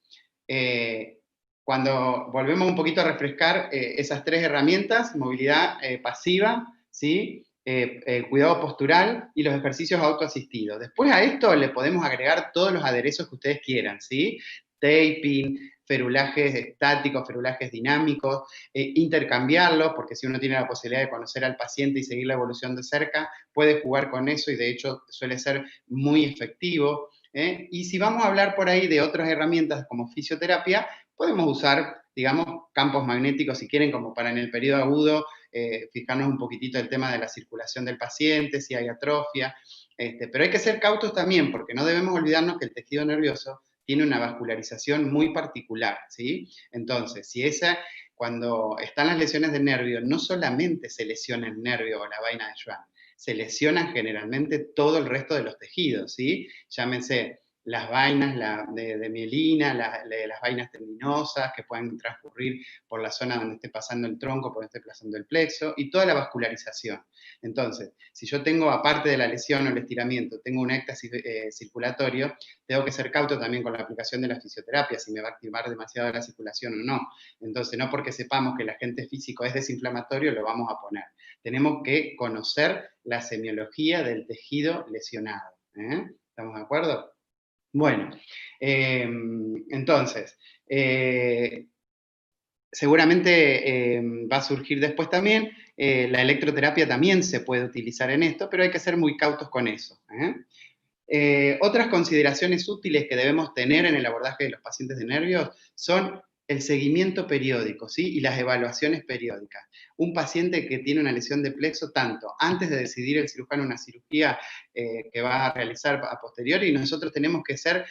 Speaker 5: cuando volvemos un poquito a refrescar esas 3 herramientas, movilidad pasiva, ¿sí?, el cuidado postural y los ejercicios autoasistidos. Después a esto le podemos agregar todos los aderezos que ustedes quieran, ¿sí? Taping, ferulajes estáticos, ferulajes dinámicos, intercambiarlos, porque si uno tiene la posibilidad de conocer al paciente y seguir la evolución de cerca, puede jugar con eso y de hecho suele ser muy efectivo. Y si vamos a hablar por ahí de otras herramientas como fisioterapia, podemos usar, digamos, campos magnéticos si quieren, como para en el periodo agudo, fijarnos un poquitito el tema de la circulación del paciente, si hay atrofia, pero hay que ser cautos también, porque no debemos olvidarnos que el tejido nervioso tiene una vascularización muy particular, ¿sí? Entonces, si cuando están las lesiones del nervio, no solamente se lesiona el nervio o la vaina de Schwann, se lesionan generalmente todo el resto de los tejidos, ¿sí? Llámense las vainas de mielina, las vainas tendinosas que pueden transcurrir por la zona donde esté pasando el tronco, por donde esté pasando el plexo, y toda la vascularización. Entonces, si yo tengo, aparte de la lesión o el estiramiento, tengo un éxtasis circulatorio, tengo que ser cauto también con la aplicación de la fisioterapia, si me va a activar demasiado la circulación o no. Entonces, no porque sepamos que el agente físico es desinflamatorio, lo vamos a poner. Tenemos que conocer la semiología del tejido lesionado. ¿Estamos de acuerdo? Bueno, entonces, seguramente va a surgir después también, la electroterapia también se puede utilizar en esto, pero hay que ser muy cautos con eso. Otras consideraciones útiles que debemos tener en el abordaje de los pacientes de nervios son el seguimiento periódico, ¿sí? Y las evaluaciones periódicas. Un paciente que tiene una lesión de plexo, tanto antes de decidir el cirujano una cirugía que va a realizar a posteriori, nosotros tenemos que ser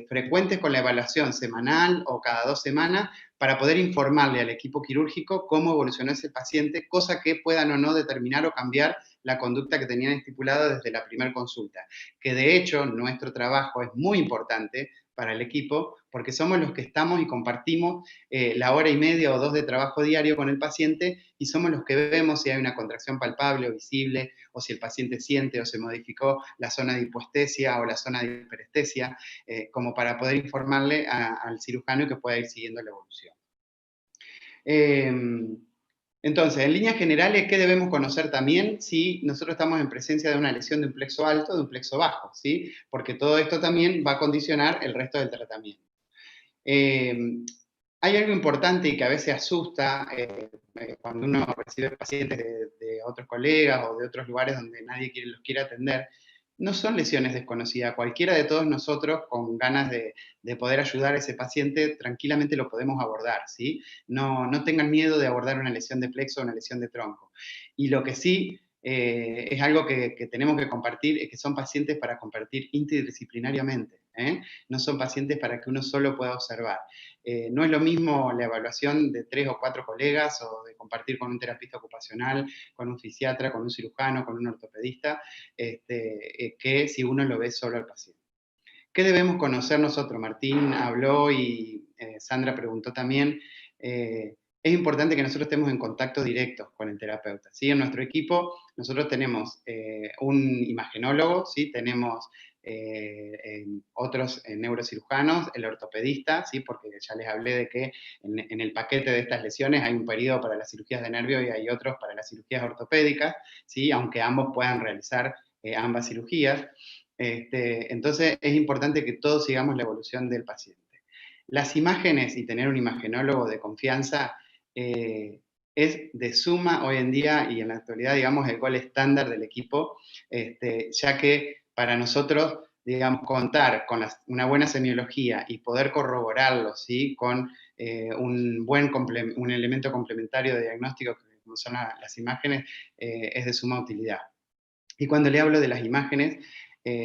Speaker 5: frecuentes con la evaluación semanal o cada 2 semanas para poder informarle al equipo quirúrgico cómo evolucionó ese paciente, cosa que puedan o no determinar o cambiar la conducta que tenían estipulada desde la primera consulta. Que de hecho nuestro trabajo es muy importante para el equipo, porque somos los que estamos y compartimos la hora y media o 2 de trabajo diario con el paciente y somos los que vemos si hay una contracción palpable o visible, o si el paciente siente o se modificó la zona de hipoestesia o la zona de hiperestesia, como para poder informarle al cirujano que pueda ir siguiendo la evolución. Entonces, en líneas generales, ¿qué debemos conocer también si nosotros estamos en presencia de una lesión de un plexo alto o de un plexo bajo? ¿Sí? Porque todo esto también va a condicionar el resto del tratamiento. Hay algo importante y que a veces asusta cuando uno recibe pacientes de otros colegas o de otros lugares donde nadie los quiere atender. No son lesiones desconocidas. Cualquiera de todos nosotros, con ganas de poder ayudar a ese paciente, tranquilamente lo podemos abordar, ¿sí? No tengan miedo de abordar una lesión de plexo o una lesión de tronco. Y lo que sí es algo que tenemos que compartir, es que son pacientes para compartir interdisciplinariamente. No son pacientes para que uno solo pueda observar. No es lo mismo la evaluación de 3 o 4 colegas o de compartir con un terapista ocupacional, con un fisiatra, con un cirujano, con un ortopedista, que si uno lo ve solo al paciente. ¿Qué debemos conocer nosotros? Martín habló y Sandra preguntó también. Es importante que nosotros estemos en contacto directo con el terapeuta, ¿sí? En nuestro equipo nosotros tenemos un imagenólogo, ¿sí? Tenemos otros neurocirujanos, el ortopedista, ¿sí? Porque ya les hablé de que en el paquete de estas lesiones hay un periodo para las cirugías de nervio y hay otros para las cirugías ortopédicas, ¿sí? Aunque ambos puedan realizar ambas cirugías. Entonces es importante que todos sigamos la evolución del paciente. Las imágenes y tener un imagenólogo de confianza es de suma hoy en día y en la actualidad, digamos, el gol estándar del equipo, ya que para nosotros, digamos, contar con una buena semiología y poder corroborarlo, ¿sí? Con un elemento complementario de diagnóstico, como son las imágenes, es de suma utilidad. Y cuando le hablo de las imágenes,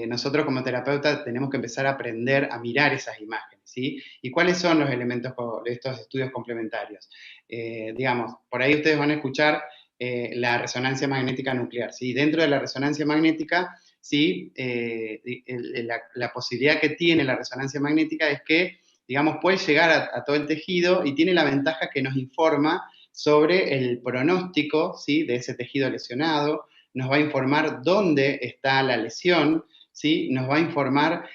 Speaker 5: nosotros como terapeutas tenemos que empezar a aprender a mirar esas imágenes, ¿sí? ¿Y cuáles son los elementos de estos estudios complementarios? Digamos, por ahí ustedes van a escuchar la resonancia magnética nuclear, ¿sí? Dentro de la resonancia magnética, ¿sí? La posibilidad que tiene la resonancia magnética es que, digamos, puede llegar a todo el tejido y tiene la ventaja que nos informa sobre el pronóstico, ¿sí? De ese tejido lesionado, nos va a informar dónde está la lesión, ¿sí? Nos va a informar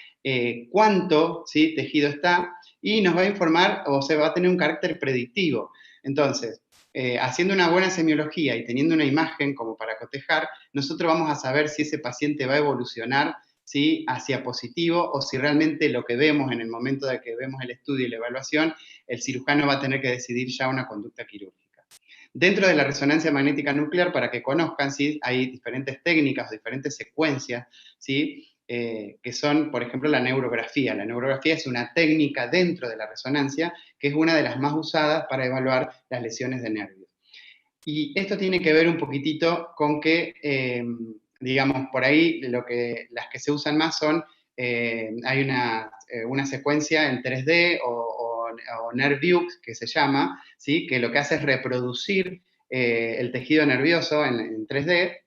Speaker 5: cuánto, ¿sí? Tejido está, y nos va a informar, o sea, va a tener un carácter predictivo. Entonces, haciendo una buena semiología y teniendo una imagen como para cotejar, nosotros vamos a saber si ese paciente va a evolucionar, ¿sí?, hacia positivo, o si realmente lo que vemos en el momento de que vemos el estudio y la evaluación, el cirujano va a tener que decidir ya una conducta quirúrgica. Dentro de la resonancia magnética nuclear, para que conozcan, ¿sí?, hay diferentes técnicas, diferentes secuencias, ¿sí?, que son, por ejemplo, la neurografía. La neurografía es una técnica dentro de la resonancia que es una de las más usadas para evaluar las lesiones de nervios. Y esto tiene que ver un poquitito con que, digamos, por ahí las que se usan más son, hay una secuencia en 3D o NervView, que se llama, ¿sí?, que lo que hace es reproducir el tejido nervioso en 3D,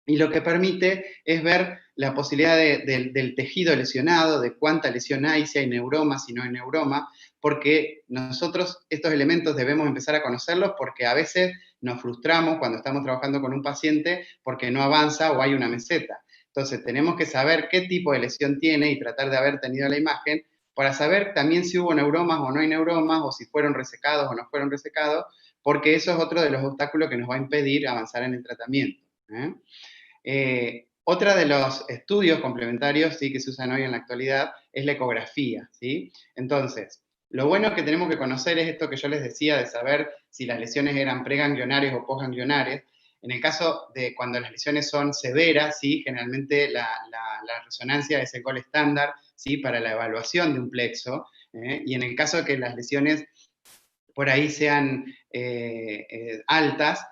Speaker 5: y lo que permite es ver la posibilidad del tejido lesionado, de cuánta lesión hay, si hay neuroma, si no hay neuroma, porque nosotros estos elementos debemos empezar a conocerlos, porque a veces nos frustramos cuando estamos trabajando con un paciente porque no avanza o hay una meseta. Entonces tenemos que saber qué tipo de lesión tiene y tratar de haber tenido la imagen para saber también si hubo neuromas o no hay neuromas, o si fueron resecados o no fueron resecados, porque eso es otro de los obstáculos que nos va a impedir avanzar en el tratamiento. Otra de los estudios complementarios, ¿sí?, que se usan hoy en la actualidad es la ecografía, ¿sí? Entonces, lo bueno que tenemos que conocer es esto que yo les decía, de saber si las lesiones eran preganglionares o postganglionares. En el caso de cuando las lesiones son severas, ¿sí?, generalmente la resonancia es el gold estándar, ¿sí?, para la evaluación de un plexo, y en el caso de que las lesiones por ahí sean altas,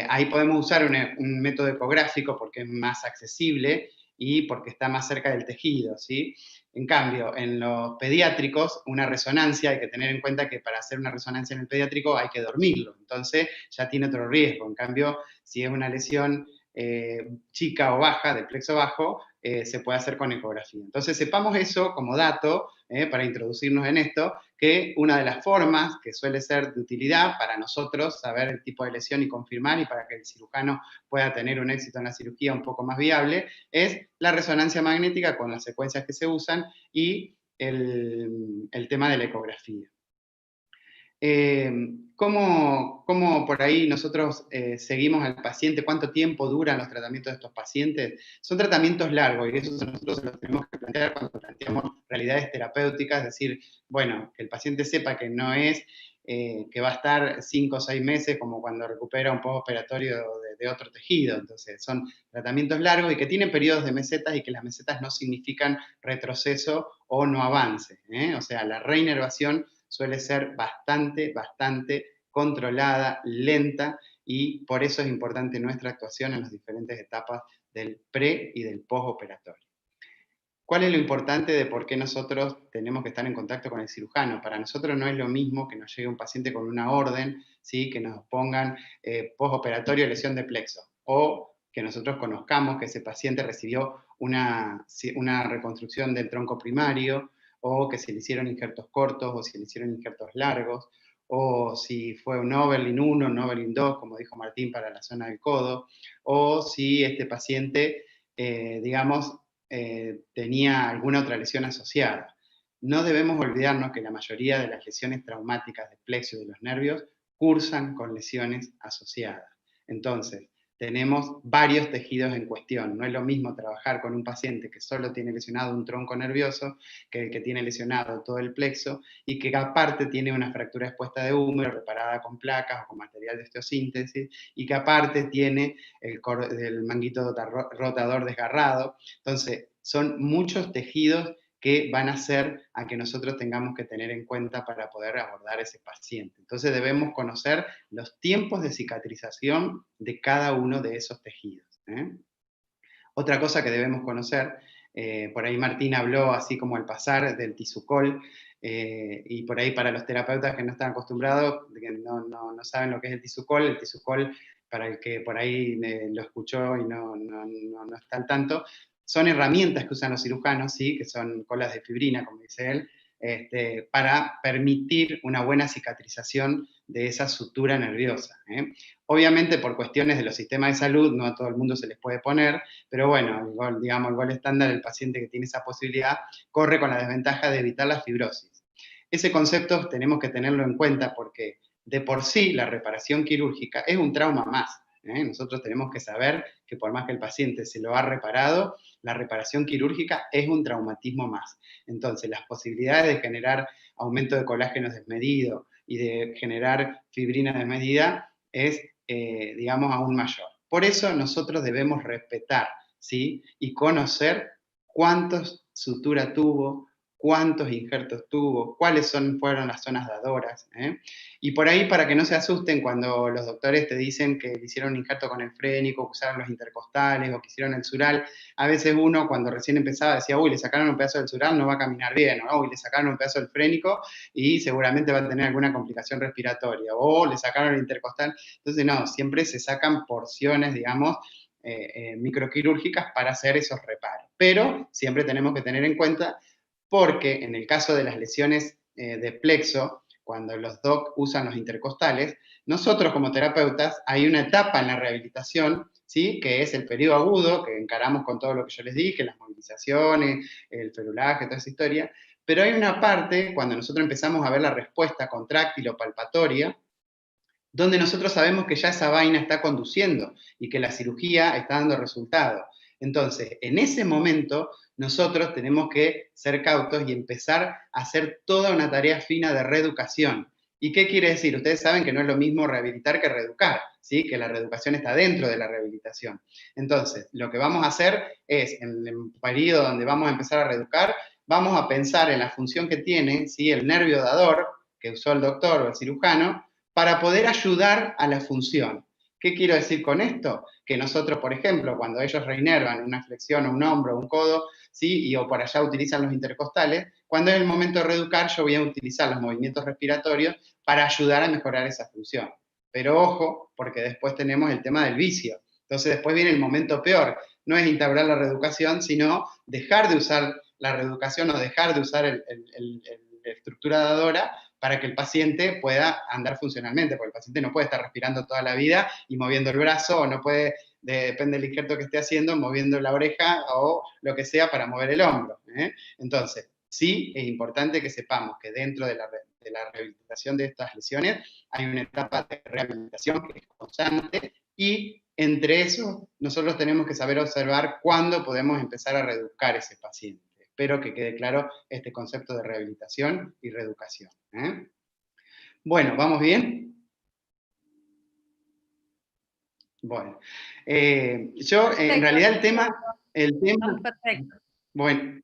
Speaker 5: ahí podemos usar un método ecográfico porque es más accesible y porque está más cerca del tejido, ¿sí? En cambio, en los pediátricos, una resonancia, hay que tener en cuenta que para hacer una resonancia en el pediátrico hay que dormirlo, entonces ya tiene otro riesgo. En cambio, si es una lesión chica o baja, del plexo bajo, se puede hacer con ecografía. Entonces, sepamos eso como dato, para introducirnos en esto, que una de las formas que suele ser de utilidad para nosotros saber el tipo de lesión y confirmar, y para que el cirujano pueda tener un éxito en la cirugía un poco más viable, es la resonancia magnética con las secuencias que se usan y el tema de la ecografía. ¿Cómo por ahí nosotros seguimos al paciente? ¿Cuánto tiempo duran los tratamientos de estos pacientes? Son tratamientos largos, y eso nosotros se los tenemos que plantear cuando planteamos realidades terapéuticas, es decir, bueno, que el paciente sepa que no es que va a estar 5 o 6 meses como cuando recupera un postoperatorio de otro tejido. Entonces, son tratamientos largos y que tienen periodos de mesetas, y que las mesetas no significan retroceso o no avance, O sea, la reinervación suele ser bastante controlada, lenta, y por eso es importante nuestra actuación en las diferentes etapas del pre y del postoperatorio. ¿Cuál es lo importante de por qué nosotros tenemos que estar en contacto con el cirujano? Para nosotros no es lo mismo que nos llegue un paciente con una orden, ¿sí?, que nos pongan postoperatorio lesión de plexo, o que nosotros conozcamos que ese paciente recibió una reconstrucción del tronco primario, o que se le hicieron injertos cortos, o si le hicieron injertos largos, o si fue un Oberlin 1, un Oberlin 2, como dijo Martín, para la zona del codo, o si este paciente, digamos, tenía alguna otra lesión asociada. No debemos olvidarnos que la mayoría de las lesiones traumáticas del plexo y de los nervios cursan con lesiones asociadas. Entonces, tenemos varios tejidos en cuestión. No es lo mismo trabajar con un paciente que solo tiene lesionado un tronco nervioso que el que tiene lesionado todo el plexo, y que aparte tiene una fractura expuesta de húmero reparada con placas o con material de osteosíntesis, y que aparte tiene el manguito rotador desgarrado. Entonces, son muchos tejidos que van a hacer a que nosotros tengamos que tener en cuenta para poder abordar a ese paciente. Entonces debemos conocer los tiempos de cicatrización de cada uno de esos tejidos. Otra cosa que debemos conocer, por ahí Martín habló así como al pasar del Tisucol, y por ahí para los terapeutas que no están acostumbrados, que no saben lo que es el Tisucol, para el que por ahí lo escuchó y no está al tanto, son herramientas que usan los cirujanos, ¿sí?, que son colas de fibrina, como dice él, para permitir una buena cicatrización de esa sutura nerviosa. Obviamente, por cuestiones de los sistemas de salud, no a todo el mundo se les puede poner, pero bueno, el gol estándar, el paciente que tiene esa posibilidad corre con la desventaja de evitar la fibrosis. Ese concepto tenemos que tenerlo en cuenta porque de por sí la reparación quirúrgica es un trauma más. Nosotros tenemos que saber que por más que el paciente se lo ha reparado, la reparación quirúrgica es un traumatismo más. Entonces, las posibilidades de generar aumento de colágeno desmedido y de generar fibrina desmedida es, digamos, aún mayor. Por eso nosotros debemos respetar, ¿sí? Y conocer cuántos sutura tuvo, cuántos injertos tuvo, cuáles fueron las zonas dadoras. Y por ahí, para que no se asusten cuando los doctores te dicen que le hicieron un injerto con el frénico, que usaron los intercostales o que hicieron el sural, a veces uno cuando recién empezaba decía, uy, le sacaron un pedazo del sural, no va a caminar bien, o uy, le sacaron un pedazo del frénico y seguramente va a tener alguna complicación respiratoria, o le sacaron el intercostal. Entonces, no, siempre se sacan porciones, digamos, microquirúrgicas para hacer esos reparos. Pero siempre tenemos que tener en cuenta, porque en el caso de las lesiones de plexo, cuando los doc usan los intercostales, nosotros como terapeutas hay una etapa en la rehabilitación, ¿sí? Que es el periodo agudo, que encaramos con todo lo que yo les dije, las movilizaciones, el ferulaje, toda esa historia, pero hay una parte, cuando nosotros empezamos a ver la respuesta contráctil o palpatoria, donde nosotros sabemos que ya esa vaina está conduciendo y que la cirugía está dando resultado. Entonces, en ese momento, nosotros tenemos que ser cautos y empezar a hacer toda una tarea fina de reeducación. ¿Y qué quiere decir? Ustedes saben que no es lo mismo rehabilitar que reeducar, ¿sí? Que la reeducación está dentro de la rehabilitación. Entonces, lo que vamos a hacer es, en el periodo donde vamos a empezar a reeducar, vamos a pensar en la función que tiene, ¿sí? El nervio dador que usó el doctor o el cirujano, para poder ayudar a la función. ¿Qué quiero decir con esto? Que nosotros, por ejemplo, cuando ellos reinervan una flexión o un hombro o un codo, ¿sí? O por allá utilizan los intercostales, cuando es el momento de reeducar, yo voy a utilizar los movimientos respiratorios para ayudar a mejorar esa función. Pero ojo, porque después tenemos el tema del vicio. Entonces después viene el momento peor. No es instaurar la reeducación, sino dejar de usar la reeducación o dejar de usar la estructura dadora para que el paciente pueda andar funcionalmente, porque el paciente no puede estar respirando toda la vida y moviendo el brazo, o no puede, depende del injerto que esté haciendo, moviendo la oreja o lo que sea para mover el hombro. Entonces, sí es importante que sepamos que dentro de la rehabilitación de estas lesiones hay una etapa de rehabilitación que es constante y entre eso nosotros tenemos que saber observar cuándo podemos empezar a reeducar ese paciente. Espero que quede claro este concepto de rehabilitación y reeducación. Bueno, ¿vamos bien? Bueno, yo en realidad el tema
Speaker 2: perfecto.
Speaker 5: Bueno,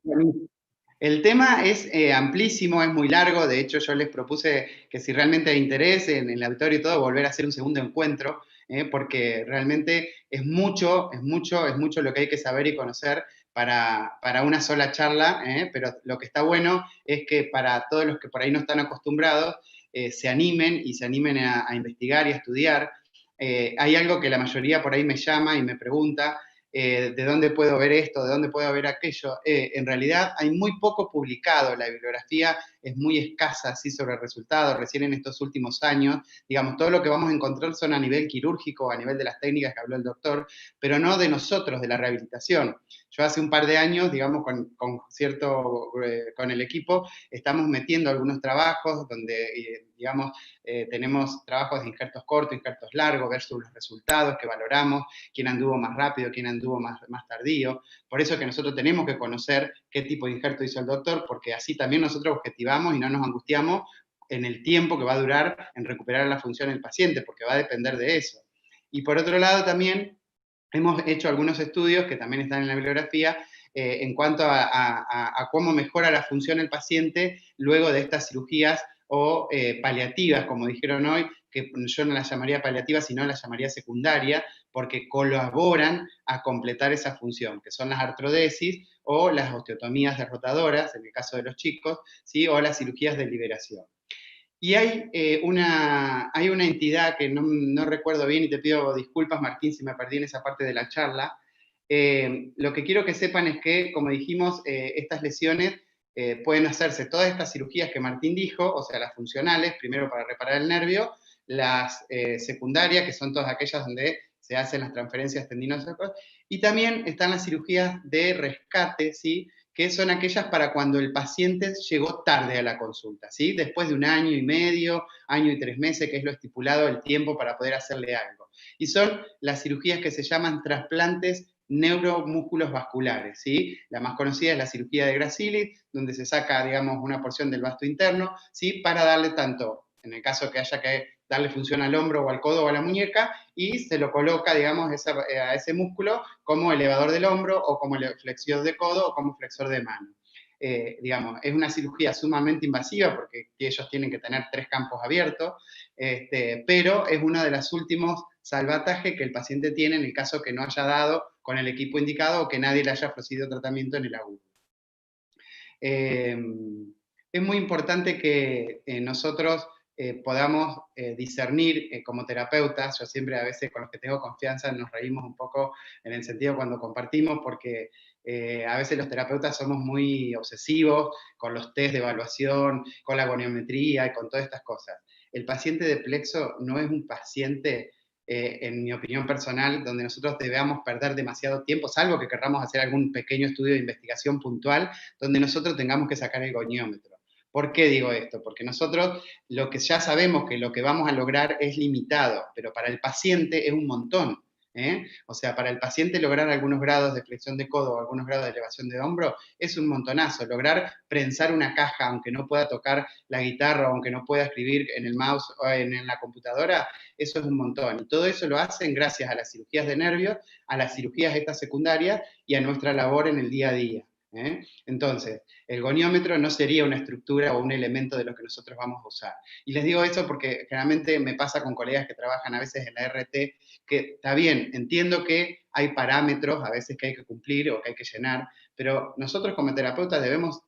Speaker 5: el tema es amplísimo, es muy largo, de hecho yo les propuse que si realmente hay interés en el auditorio y todo, volver a hacer un segundo encuentro, porque realmente es mucho lo que hay que saber y conocer para una sola charla, pero lo que está bueno es que para todos los que por ahí no están acostumbrados, se animen a investigar y a estudiar. Hay algo que la mayoría por ahí me llama y me pregunta, de dónde puedo ver esto, de dónde puedo ver aquello. En realidad hay muy poco publicado, la bibliografía es muy escasa así sobre el resultado, recién en estos últimos años, digamos, todo lo que vamos a encontrar son a nivel quirúrgico, a nivel de las técnicas que habló el doctor, pero no de nosotros, de la rehabilitación. Yo hace un par de años, digamos, con el equipo, estamos metiendo algunos trabajos donde, digamos, tenemos trabajos de injertos cortos, injertos largos, versus los resultados que valoramos, quién anduvo más rápido, quién anduvo más tardío. Por eso que nosotros tenemos que conocer qué tipo de injerto hizo el doctor, porque así también nosotros objetivamos y no nos angustiamos en el tiempo que va a durar en recuperar la función del paciente, porque va a depender de eso. Y por otro lado también hemos hecho algunos estudios que también están en la bibliografía en cuanto a cómo mejora la función del paciente luego de estas cirugías o paliativas, como dijeron hoy, que yo no las llamaría paliativas, sino las llamaría secundaria, porque colaboran a completar esa función, que son las artrodesis o las osteotomías derrotadoras, en el caso de los chicos, ¿sí? O las cirugías de liberación. Y hay una entidad que no recuerdo bien y te pido disculpas, Martín, si me perdí en esa parte de la charla. Lo que quiero que sepan es que, como dijimos, estas lesiones pueden hacerse todas estas cirugías que Martín dijo, o sea, las funcionales, primero para reparar el nervio, las secundarias, que son todas aquellas donde se hacen las transferencias tendinosas, y también están las cirugías de rescate, ¿sí? que son aquellas para cuando el paciente llegó tarde a la consulta, ¿sí? Después de 1 año y medio, año y 3 meses, que es lo estipulado el tiempo para poder hacerle algo. Y son las cirugías que se llaman trasplantes neuromúsculos vasculares, ¿sí? La más conocida es la cirugía de Gracili, donde se saca, digamos, una porción del vasto interno, ¿sí? Para darle tanto, en el caso que haya que darle función al hombro o al codo o a la muñeca, y se lo coloca, digamos, a ese músculo como elevador del hombro o como flexión de codo o como flexor de mano. Digamos, es una cirugía sumamente invasiva porque ellos tienen que tener 3 campos abiertos, pero es uno de los últimos salvatajes que el paciente tiene en el caso que no haya dado con el equipo indicado o que nadie le haya ofrecido tratamiento en el agudo. Es muy importante que nosotros podamos discernir como terapeutas. Yo siempre a veces con los que tengo confianza nos reímos un poco en el sentido cuando compartimos, porque a veces los terapeutas somos muy obsesivos con los test de evaluación, con la goniometría y con todas estas cosas. El paciente de plexo no es un paciente, en mi opinión personal, donde nosotros debamos perder demasiado tiempo, salvo que querramos hacer algún pequeño estudio de investigación puntual, donde nosotros tengamos que sacar el goniómetro. ¿Por qué digo esto? Porque nosotros lo que ya sabemos que lo que vamos a lograr es limitado, pero para el paciente es un montón. O sea, para el paciente lograr algunos grados de flexión de codo o algunos grados de elevación de hombro es un montonazo. Lograr prensar una caja, aunque no pueda tocar la guitarra, aunque no pueda escribir en el mouse o en la computadora, eso es un montón. Y todo eso lo hacen gracias a las cirugías de nervios, a las cirugías estas secundarias y a nuestra labor en el día a día. Entonces, el goniómetro no sería una estructura o un elemento de lo que nosotros vamos a usar. Y les digo eso porque generalmente me pasa con colegas que trabajan a veces en la RT, que está bien, entiendo que hay parámetros a veces que hay que cumplir o que hay que llenar, pero nosotros como terapeutas debemos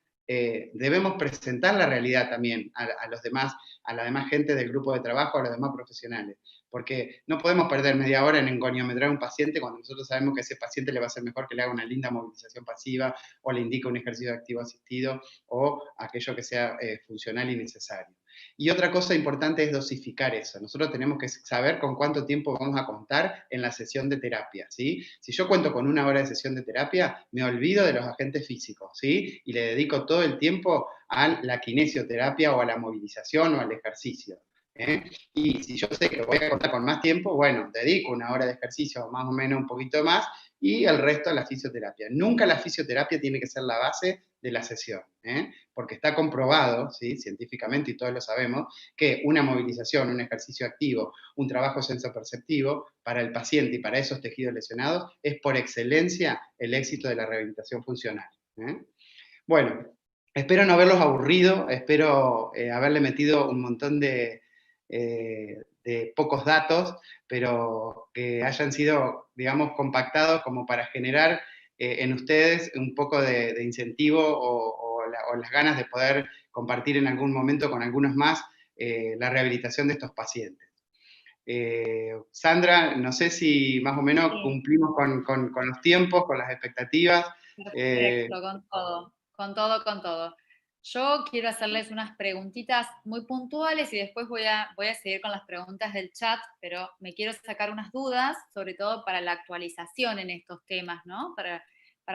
Speaker 5: presentar la realidad también a la demás gente del grupo de trabajo, a los demás profesionales. Porque no podemos perder media hora en engoniometrar a un paciente cuando nosotros sabemos que a ese paciente le va a ser mejor que le haga una linda movilización pasiva o le indique un ejercicio activo asistido o aquello que sea funcional y necesario. Y otra cosa importante es dosificar eso. Nosotros tenemos que saber con cuánto tiempo vamos a contar en la sesión de terapia, ¿sí? Si yo cuento con 1 hora de sesión de terapia, me olvido de los agentes físicos, ¿sí? Y le dedico todo el tiempo a la kinesioterapia o a la movilización o al ejercicio. Y si yo sé que voy a contar con más tiempo, bueno, dedico 1 hora de ejercicio más o menos un poquito más y el resto a la fisioterapia. Nunca la fisioterapia tiene que ser la base de la sesión, porque está comprobado, ¿sí? Científicamente, y todos lo sabemos, que una movilización, un ejercicio activo, un trabajo sensoperceptivo para el paciente y para esos tejidos lesionados es por excelencia el éxito de la rehabilitación funcional. Bueno, espero no haberlos aburrido, espero haberle metido un montón de pocos datos, pero que hayan sido, digamos, compactados como para generar en ustedes un poco de incentivo o las ganas de poder compartir en algún momento con algunos más la rehabilitación de estos pacientes. Sandra, no sé si más o menos cumplimos con los tiempos, con las expectativas.
Speaker 2: Perfecto, con todo. Yo quiero hacerles unas preguntitas muy puntuales y después voy a seguir con las preguntas del chat, pero me quiero sacar unas dudas, sobre todo para la actualización en estos temas, ¿no? Para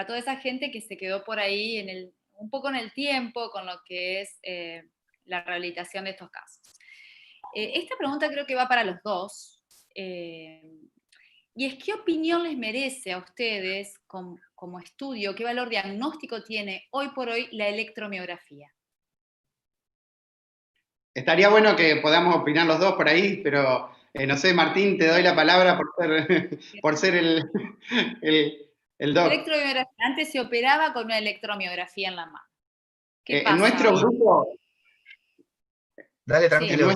Speaker 2: toda esa gente que se quedó por ahí un poco en el tiempo con lo que es la rehabilitación de estos casos. Esta pregunta creo que va para los dos. Y es, ¿qué opinión les merece a ustedes como estudio, qué valor diagnóstico tiene hoy por hoy la electromiografía?
Speaker 5: Estaría bueno que podamos opinar los dos por ahí, pero no sé, Martín, te doy la palabra por ser el doc.
Speaker 2: Electromiografía. Antes se operaba con una electromiografía en la mano. ¿Qué pasa?
Speaker 5: En nuestro grupo...
Speaker 4: Dale, tranquilo.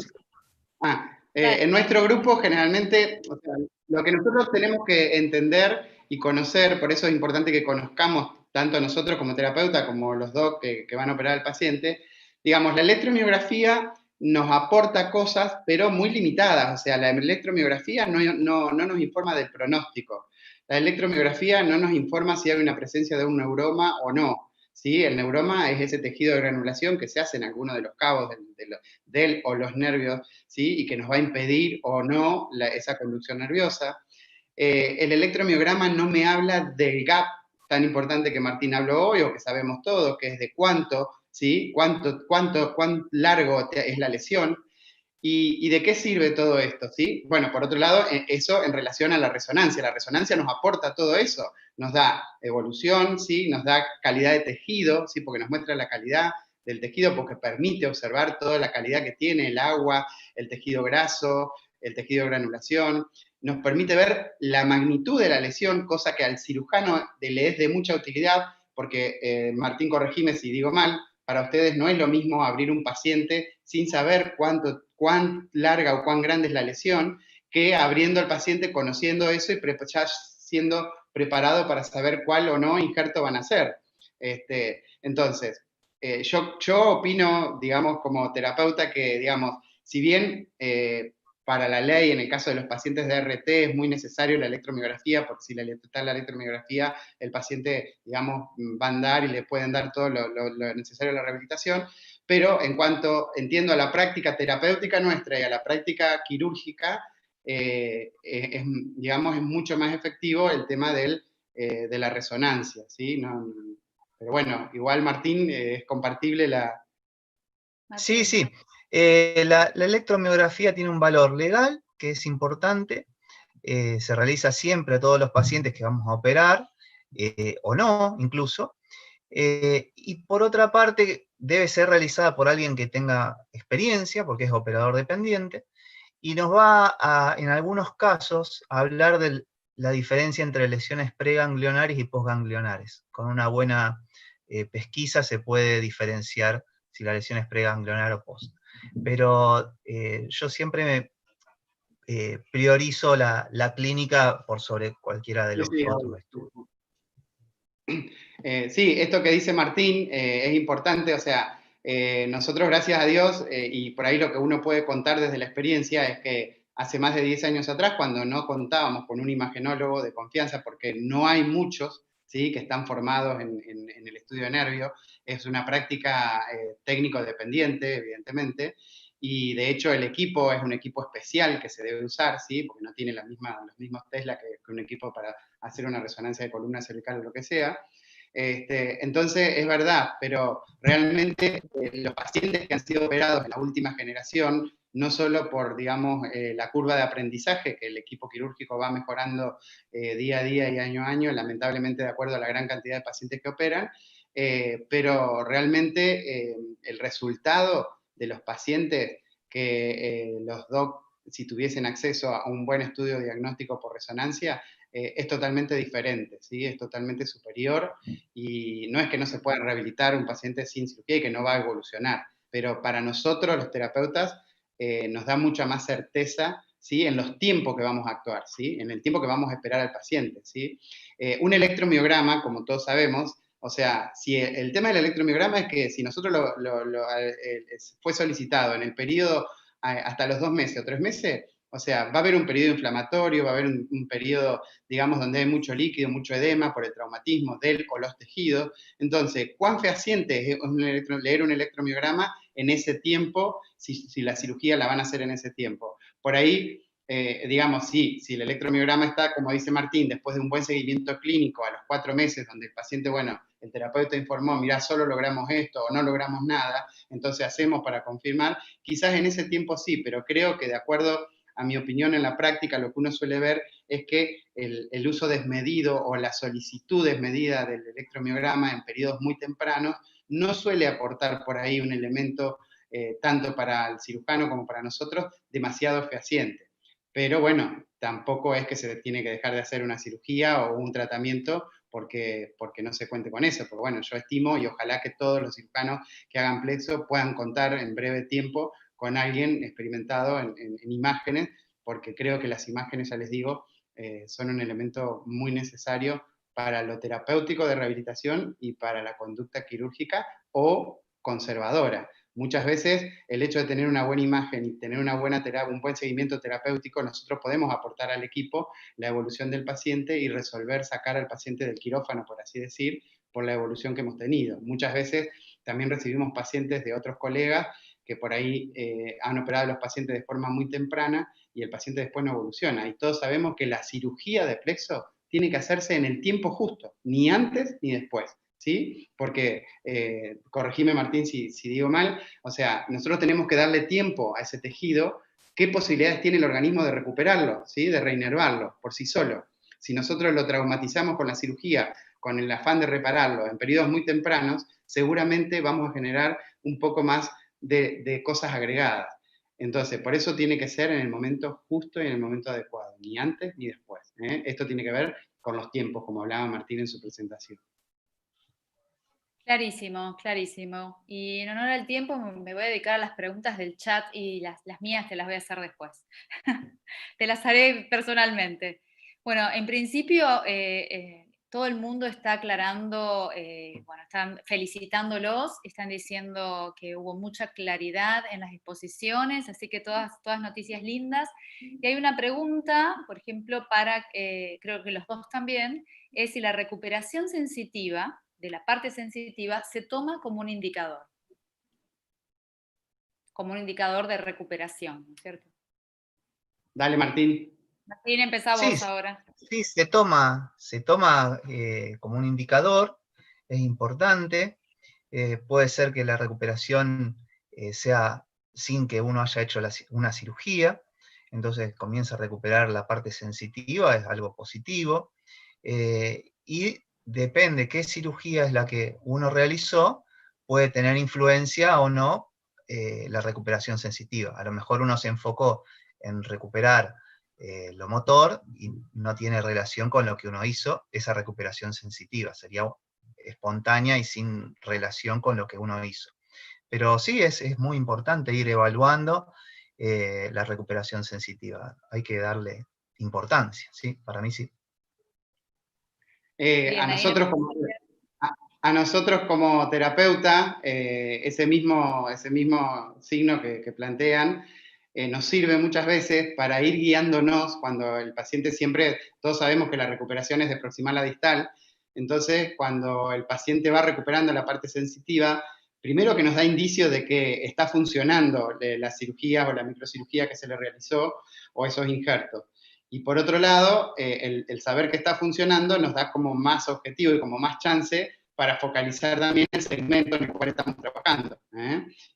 Speaker 5: En nuestro grupo generalmente, o sea, lo que nosotros tenemos que entender y conocer, por eso es importante que conozcamos tanto nosotros como terapeuta, como los doc que van a operar al paciente, digamos, la electromiografía nos aporta cosas, pero muy limitadas. O sea, la electromiografía no nos informa del pronóstico. La electromiografía no nos informa si hay una presencia de un neuroma o no. ¿Sí? El neuroma es ese tejido de granulación que se hace en alguno de los cabos del o los nervios, ¿sí? Y que nos va a impedir o no esa conducción nerviosa. El electromiograma no me habla del gap tan importante que Martín habló hoy, o que sabemos todos, que es de cuánto, ¿sí? Cuán largo es la lesión. ¿Y de qué sirve todo esto? ¿Sí? Bueno, por otro lado, eso en relación a la resonancia. La resonancia nos aporta todo eso. Nos da evolución, ¿sí? Nos da calidad de tejido, ¿sí? Porque nos muestra la calidad del tejido, porque permite observar toda la calidad que tiene el agua, el tejido graso, el tejido de granulación. Nos permite ver la magnitud de la lesión, cosa que al cirujano le es de mucha utilidad, porque, Martín, corregime si digo mal, para ustedes no es lo mismo abrir un paciente sin saber cuán larga o cuán grande es la lesión, que abriendo al paciente, conociendo eso y ya siendo preparado para saber cuál o no injerto van a hacer. Entonces, yo opino, digamos, como terapeuta que, digamos, si bien para la ley, en el caso de los pacientes de RT, es muy necesario la electromiografía, porque si está la electromiografía, el paciente, digamos, va a andar y le pueden dar todo lo necesario a la rehabilitación, pero en cuanto entiendo a la práctica terapéutica nuestra y a la práctica quirúrgica, digamos, es mucho más efectivo el tema de la resonancia, ¿sí? Pero bueno, igual Martín, es compartible la...
Speaker 4: Sí, sí. La electromiografía tiene un valor legal que es importante. Se realiza siempre a todos los pacientes que vamos a operar, o no, incluso. Y por otra parte, debe ser realizada por alguien que tenga experiencia, porque es operador dependiente, y nos va a, en algunos casos, a hablar de la diferencia entre lesiones preganglionares y postganglionares. Con una buena pesquisa se puede diferenciar si la lesión es preganglionar o post. Pero yo siempre priorizo la clínica por sobre cualquiera de los otros estudios.
Speaker 5: Sí, esto que dice Martín es importante, o sea, nosotros, gracias a Dios, y por ahí lo que uno puede contar desde la experiencia es que hace más de 10 años atrás, cuando no contábamos con un imagenólogo de confianza, porque no hay muchos, ¿sí?, que están formados en el estudio de nervio, es una práctica técnico-dependiente, evidentemente, y de hecho el equipo es un equipo especial que se debe usar, ¿sí?, porque no tiene los mismos Tesla que un equipo para hacer una resonancia de columna cervical o lo que sea. Entonces, es verdad, pero realmente los pacientes que han sido operados en la última generación, no solo por, digamos, la curva de aprendizaje, que el equipo quirúrgico va mejorando día a día y año a año, lamentablemente de acuerdo a la gran cantidad de pacientes que operan, pero realmente el resultado de los pacientes que los doc, si tuviesen acceso a un buen estudio diagnóstico por resonancia, es totalmente diferente, ¿sí? Es totalmente superior, y no es que no se pueda rehabilitar un paciente sin cirugía y que no va a evolucionar, pero para nosotros los terapeutas nos da mucha más certeza, ¿sí?, en los tiempos que vamos a actuar, ¿sí?, en el tiempo que vamos a esperar al paciente, ¿sí? Un electromiograma, como todos sabemos, o sea, si el tema del electromiograma es que si nosotros fue solicitado en el periodo hasta los 2 meses o 3 meses, o sea, va a haber un periodo inflamatorio, va a haber un periodo, digamos, donde hay mucho líquido, mucho edema por el traumatismo del o los tejidos. Entonces, ¿cuán fehaciente es leer un electromiograma en ese tiempo, si la cirugía la van a hacer en ese tiempo? Por ahí, digamos, si el electromiograma está, como dice Martín, después de un buen seguimiento clínico a los 4 meses, donde el paciente, bueno, el terapeuta informó, mirá, solo logramos esto o no logramos nada, entonces hacemos para confirmar, quizás en ese tiempo sí, pero creo que de acuerdo a mi opinión, en la práctica lo que uno suele ver es que el uso desmedido o la solicitud desmedida del electromiograma en periodos muy tempranos no suele aportar por ahí un elemento, tanto para el cirujano como para nosotros, demasiado fehaciente. Pero bueno, tampoco es que se tiene que dejar de hacer una cirugía o un tratamiento porque no se cuente con eso. Porque bueno, yo estimo y ojalá que todos los cirujanos que hagan plexo puedan contar en breve tiempo con alguien experimentado en imágenes, porque creo que las imágenes, ya les digo, son un elemento muy necesario para lo terapéutico de rehabilitación y para la conducta quirúrgica o conservadora. Muchas veces el hecho de tener una buena imagen y tener un buen seguimiento terapéutico, nosotros podemos aportar al equipo la evolución del paciente y sacar al paciente del quirófano, por así decir, por la evolución que hemos tenido. Muchas veces también recibimos pacientes de otros colegas que por ahí han operado a los pacientes de forma muy temprana y el paciente después no evoluciona. Y todos sabemos que la cirugía de plexo tiene que hacerse en el tiempo justo, ni antes ni después, ¿sí? Porque, corregime Martín si digo mal, o sea, nosotros tenemos que darle tiempo a ese tejido, qué posibilidades tiene el organismo de recuperarlo, ¿sí? De reinervarlo por sí solo. Si nosotros lo traumatizamos con la cirugía, con el afán de repararlo en periodos muy tempranos, seguramente vamos a generar un poco más de cosas agregadas. Entonces, por eso tiene que ser en el momento justo y en el momento adecuado, ni antes ni después. Esto tiene que ver con los tiempos, como hablaba Martín en su presentación.
Speaker 2: Clarísimo, clarísimo. Y en honor al tiempo me voy a dedicar a las preguntas del chat y las mías te las voy a hacer después. Te las haré personalmente. Bueno, en principio todo el mundo está aclarando, bueno, están felicitándolos, están diciendo que hubo mucha claridad en las exposiciones, así que todas noticias lindas. Y hay una pregunta, por ejemplo, para, creo que los dos también, es si la recuperación sensitiva, de la parte sensitiva, se toma como un indicador de recuperación, ¿no es cierto?
Speaker 5: Dale, Martín.
Speaker 2: Martín, empezá vos ahora.
Speaker 4: Sí, se toma como un indicador, es importante. Puede ser que la recuperación sea sin que uno haya hecho una cirugía, entonces comienza a recuperar la parte sensitiva, es algo positivo, y depende qué cirugía es la que uno realizó, puede tener influencia o no la recuperación sensitiva. A lo mejor uno se enfocó en recuperar lo motor y no tiene relación con lo que uno hizo, esa recuperación sensitiva, sería espontánea y sin relación con lo que uno hizo. Pero sí, es muy importante ir evaluando la recuperación sensitiva, hay que darle importancia, ¿sí? Para mí sí.
Speaker 5: A nosotros como terapeuta, ese mismo signo que plantean, nos sirve muchas veces para ir guiándonos cuando el paciente siempre, todos sabemos que la recuperación es de proximal a distal, entonces cuando el paciente va recuperando la parte sensitiva, primero que nos da indicio de que está funcionando la cirugía o la microcirugía que se le realizó o esos injertos. Y por otro lado, el saber que está funcionando nos da como más objetivo y como más chance para focalizar también el segmento en el cual estamos trabajando,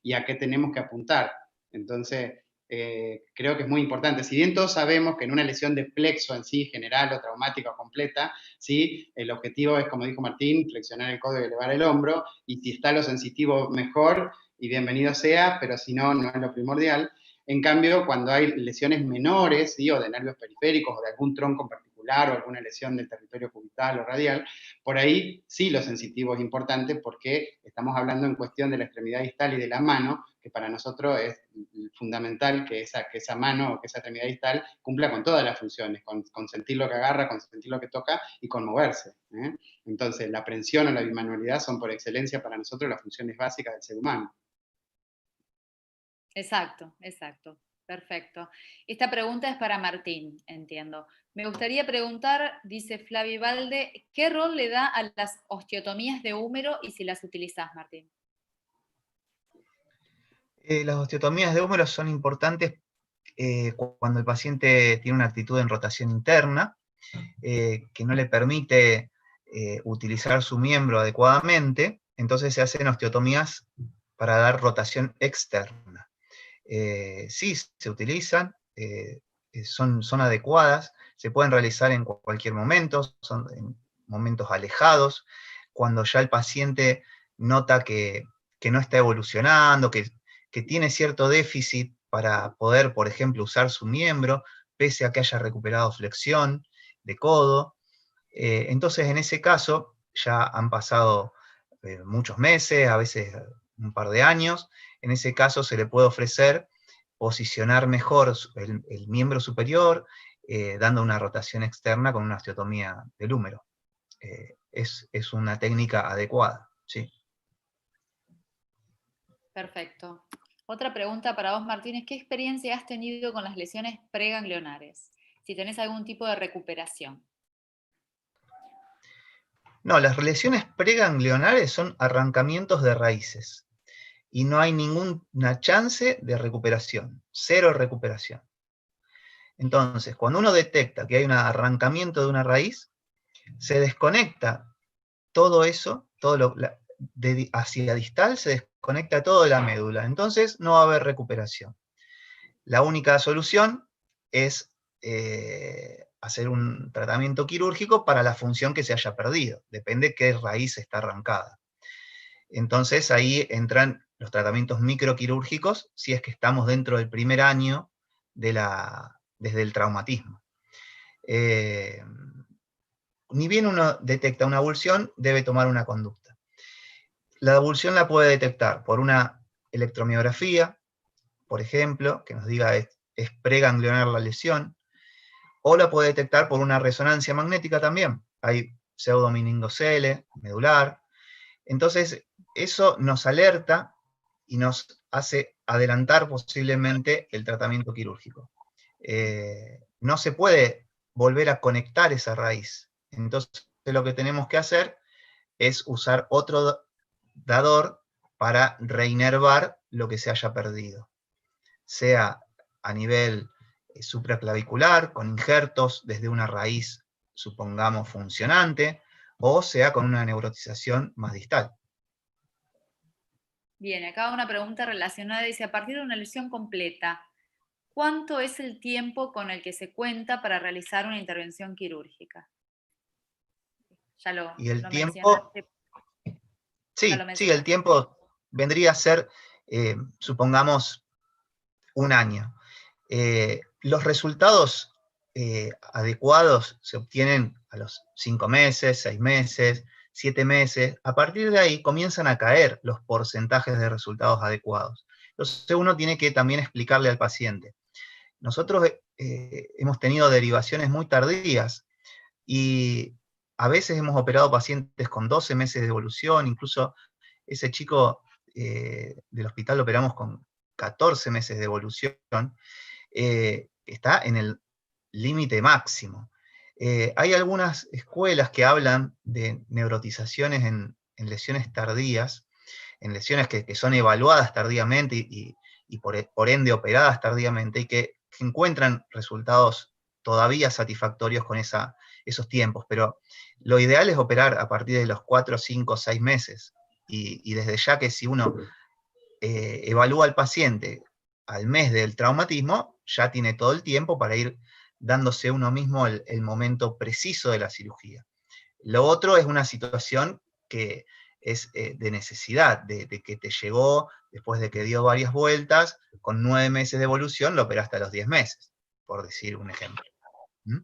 Speaker 5: y a qué tenemos que apuntar. Entonces, creo que es muy importante. Si bien todos sabemos que en una lesión de plexo en sí, general o traumática o completa, ¿sí? El objetivo es, como dijo Martín, flexionar el codo y elevar el hombro, y si está lo sensitivo, mejor, y bienvenido sea, pero si no, no es lo primordial. En cambio, cuando hay lesiones menores, ¿sí? O de nervios periféricos, o de algún tronco en particular, o alguna lesión del territorio cubital o radial, por ahí sí lo sensitivo es importante porque estamos hablando en cuestión de la extremidad distal y de la mano, que para nosotros es fundamental que esa mano o que esa extremidad distal cumpla con todas las funciones, con sentir lo que agarra, con sentir lo que toca y con moverse. Entonces, la prensión o la bimanualidad son por excelencia para nosotros las funciones básicas del ser humano.
Speaker 2: Exacto, exacto. Perfecto. Esta pregunta es para Martín, entiendo. Me gustaría preguntar, dice Flavio Valde, ¿qué rol le da a las osteotomías de húmero y si las utilizás, Martín?
Speaker 4: Las osteotomías de húmero son importantes cuando el paciente tiene una actitud en rotación interna, que no le permite utilizar su miembro adecuadamente, entonces se hacen osteotomías para dar rotación externa. Sí, se utilizan, son adecuadas, se pueden realizar en cualquier momento, son en momentos alejados, cuando ya el paciente nota que no está evolucionando, que tiene cierto déficit para poder, por ejemplo, usar su miembro, pese a que haya recuperado flexión de codo. Entonces, en ese caso, ya han pasado muchos meses, a veces un par de años, en ese caso se le puede ofrecer posicionar mejor el miembro superior, dando una rotación externa con una osteotomía del húmero. Es una técnica adecuada, sí.
Speaker 2: Perfecto. Otra pregunta para vos, Martínez. ¿Qué experiencia has tenido con las lesiones preganglionares? Si tenés algún tipo de recuperación.
Speaker 4: No, las lesiones preganglionares son arrancamientos de raíces y no hay ninguna chance de recuperación, cero recuperación. Entonces, cuando uno detecta que hay un arrancamiento de una raíz, Se desconecta todo eso, hacia distal se desconecta todo de la médula, entonces no va a haber recuperación. La única solución es hacer un tratamiento quirúrgico para la función que se haya perdido, depende qué raíz está arrancada. Entonces ahí entran los tratamientos microquirúrgicos si es que estamos dentro del primer año desde el traumatismo. Ni bien uno detecta una avulsión, debe tomar una conducta. La avulsión la puede detectar por una electromiografía, por ejemplo, que nos diga es preganglionar la lesión, o la puede detectar por una resonancia magnética también. Hay pseudomeningocele, medular. Entonces, eso nos alerta y nos hace adelantar posiblemente el tratamiento quirúrgico. No se puede volver a conectar esa raíz. Entonces, lo que tenemos que hacer es usar otro dador para reinervar lo que se haya perdido, sea a nivel supraclavicular, con injertos desde una raíz, supongamos, funcionante, o sea con una neurotización más distal.
Speaker 2: Bien, acá una pregunta relacionada, dice, a partir de una lesión completa, ¿cuánto es el tiempo con el que se cuenta para realizar una intervención quirúrgica? Ya lo
Speaker 4: tiempo,
Speaker 2: mencionaste.
Speaker 4: sí, el tiempo vendría a ser, supongamos, un año. Los resultados adecuados se obtienen a los 5 meses, 6 meses, 7 meses. A partir de ahí comienzan a caer los porcentajes de resultados adecuados. Entonces uno tiene que también explicarle al paciente. Nosotros hemos tenido derivaciones muy tardías y a veces hemos operado pacientes con 12 meses de evolución, incluso ese chico del hospital lo operamos con 14 meses de evolución, está en el límite máximo. Hay algunas escuelas que hablan de neurotizaciones en lesiones tardías, en lesiones que son evaluadas tardíamente y por ende operadas tardíamente, y que encuentran resultados todavía satisfactorios con esos tiempos, pero lo ideal es operar a partir de los 4, 5, 6 meses, y desde ya que si uno evalúa al paciente al mes del traumatismo, ya tiene todo el tiempo para ir dándose uno mismo el momento preciso de la cirugía. Lo otro es una situación que es de necesidad, de que te llegó después de que dio varias vueltas, con 9 meses de evolución, lo operaste a los 10 meses, por decir un ejemplo. ¿Mm?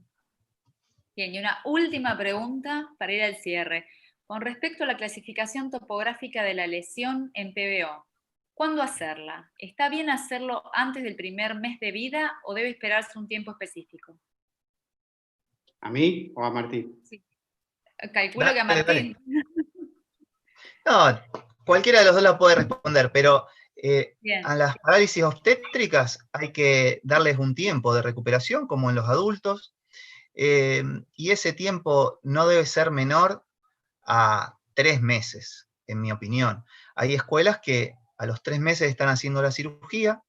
Speaker 2: Bien, y una última pregunta para ir al cierre. Con respecto a la clasificación topográfica de la lesión en PBO, ¿cuándo hacerla? ¿Está bien hacerlo antes del primer mes de vida o debe esperarse un tiempo específico?
Speaker 5: ¿A mí o a Martín?
Speaker 2: Sí. Calculo que a Martín.
Speaker 4: No, cualquiera de los dos la puede responder, pero
Speaker 2: Bien.
Speaker 4: a las parálisis obstétricas hay que darles un tiempo de recuperación, como en los adultos, y ese tiempo no debe ser menor a 3 meses, en mi opinión. Hay escuelas que a los 3 meses están haciendo la cirugía,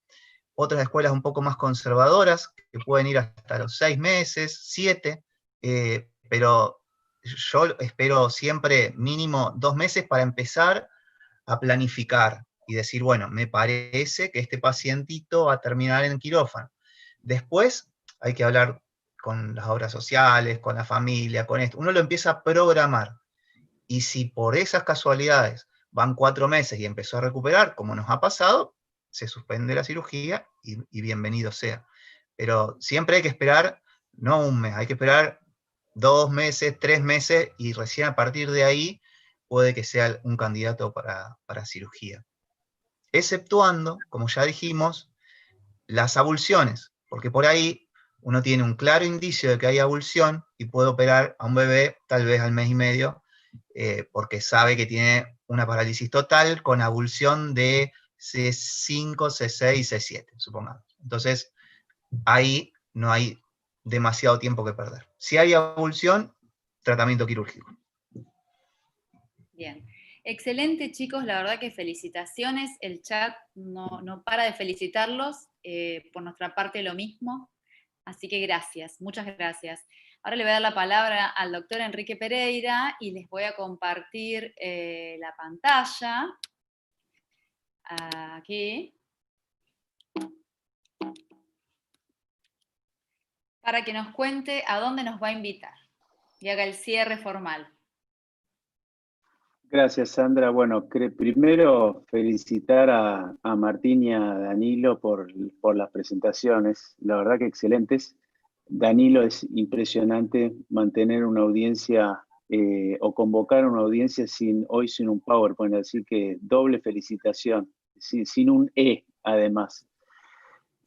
Speaker 4: otras escuelas un poco más conservadoras, que pueden ir hasta los 6 meses, 7, pero yo espero siempre mínimo 2 meses para empezar a planificar y decir, bueno, me parece que este pacientito va a terminar en quirófano. Después hay que hablar con las obras sociales, con la familia, con esto. Uno lo empieza a programar. Y si por esas casualidades van 4 meses y empezó a recuperar, como nos ha pasado, se suspende la cirugía y bienvenido sea. Pero siempre hay que esperar, no un mes, hay que esperar 2 meses, 3 meses, y recién a partir de ahí puede que sea un candidato para cirugía. Exceptuando, como ya dijimos, las avulsiones, porque por ahí uno tiene un claro indicio de que hay avulsión y puede operar a un bebé tal vez al mes y medio, porque sabe que tiene una parálisis total con avulsión de C5, C6, C7, supongamos. Entonces, ahí no hay demasiado tiempo que perder. Si hay avulsión, tratamiento quirúrgico.
Speaker 2: Bien. Excelente, chicos, la verdad que felicitaciones. El chat no para de felicitarlos. Por nuestra parte lo mismo. Así que gracias, muchas gracias. Ahora le voy a dar la palabra al doctor Enrique Pereira y les voy a compartir la pantalla. Aquí. Para que nos cuente a dónde nos va a invitar y haga el cierre formal.
Speaker 3: Gracias, Sandra. Bueno, primero felicitar a Martín y a Danilo por las presentaciones. La verdad que excelentes. Danilo, es impresionante mantener una audiencia o convocar una audiencia hoy sin un PowerPoint, así que doble felicitación, sin un E además.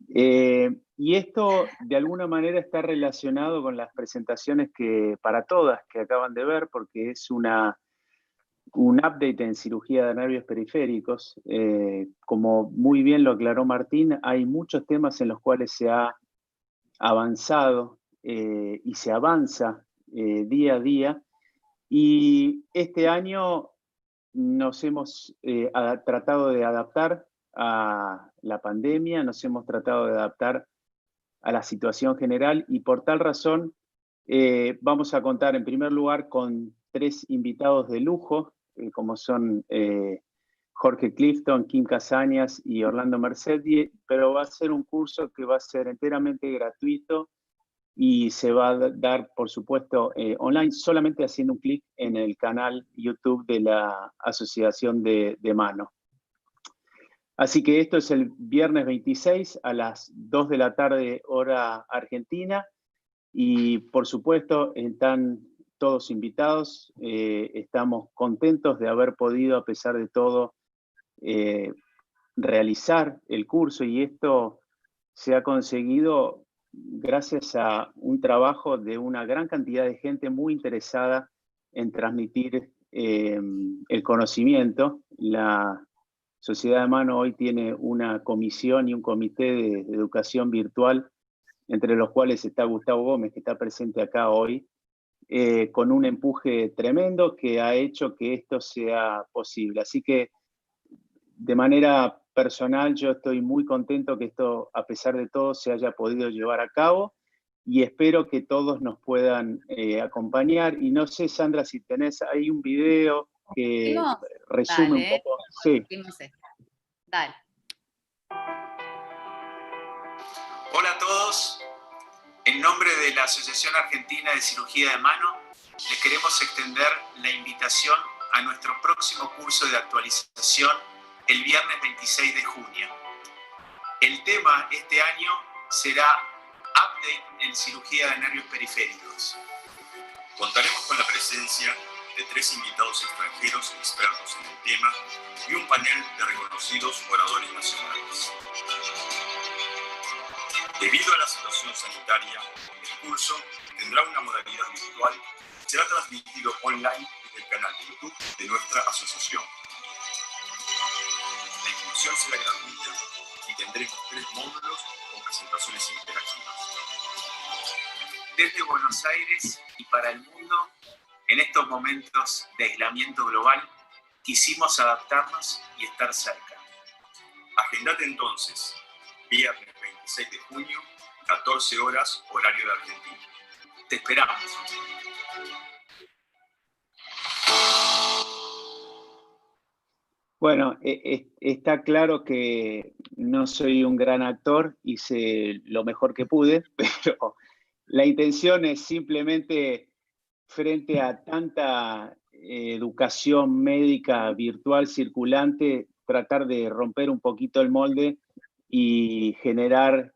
Speaker 3: Y esto de alguna manera está relacionado con las presentaciones para todas que acaban de ver, porque es un update en cirugía de nervios periféricos. Como muy bien lo aclaró Martín, hay muchos temas en los cuales se ha avanzado y se avanza día a día. Y este año nos hemos tratado de adaptar a la pandemia, nos hemos tratado de adaptar a la situación general y por tal razón vamos a contar en primer lugar con 3 invitados de lujo, como son Jorge Clifton, Kim Casañas y Orlando Mercedi, pero va a ser un curso que va a ser enteramente gratuito y se va a dar, por supuesto, online, solamente haciendo un clic en el canal YouTube de la Asociación de Mano. Así que esto es el viernes 26 a las 2 de la tarde, hora argentina, y por supuesto están todos invitados. Estamos contentos de haber podido, a pesar de todo, realizar el curso, y esto se ha conseguido gracias a un trabajo de una gran cantidad de gente muy interesada en transmitir el conocimiento. La Sociedad de Mano hoy tiene una comisión y un comité de educación virtual, entre los cuales está Gustavo Gómez, que está presente acá hoy, con un empuje tremendo que ha hecho que esto sea posible. Así que, de manera personal, yo estoy muy contento que esto, a pesar de todo, se haya podido llevar a cabo y espero que todos nos puedan acompañar. Y no sé, Sandra, si tenés ahí un video que resume un poco. Sí.
Speaker 2: Dale.
Speaker 6: Hola a todos. En nombre de la Asociación Argentina de Cirugía de Mano, les queremos extender la invitación a nuestro próximo curso de actualización el viernes 26 de junio. El tema este año será Update en Cirugía de Nervios Periféricos.
Speaker 7: Contaremos con la presencia de 3 invitados extranjeros expertos en el tema y un panel de reconocidos oradores nacionales. Debido a la situación sanitaria, el curso tendrá una modalidad virtual y será transmitido online desde el canal de YouTube de nuestra asociación. La inscripción será gratuita y tendremos 3 módulos con presentaciones interactivas.
Speaker 6: Desde Buenos Aires y para el mundo, en estos momentos de aislamiento global, quisimos adaptarnos y estar cerca.
Speaker 7: Agendate entonces, viernes 26 de junio, 14 horas, horario de Argentina.
Speaker 6: Te esperamos.
Speaker 3: Bueno, está claro que no soy un gran actor, hice lo mejor que pude, pero la intención es simplemente, frente a tanta educación médica virtual circulante, tratar de romper un poquito el molde y generar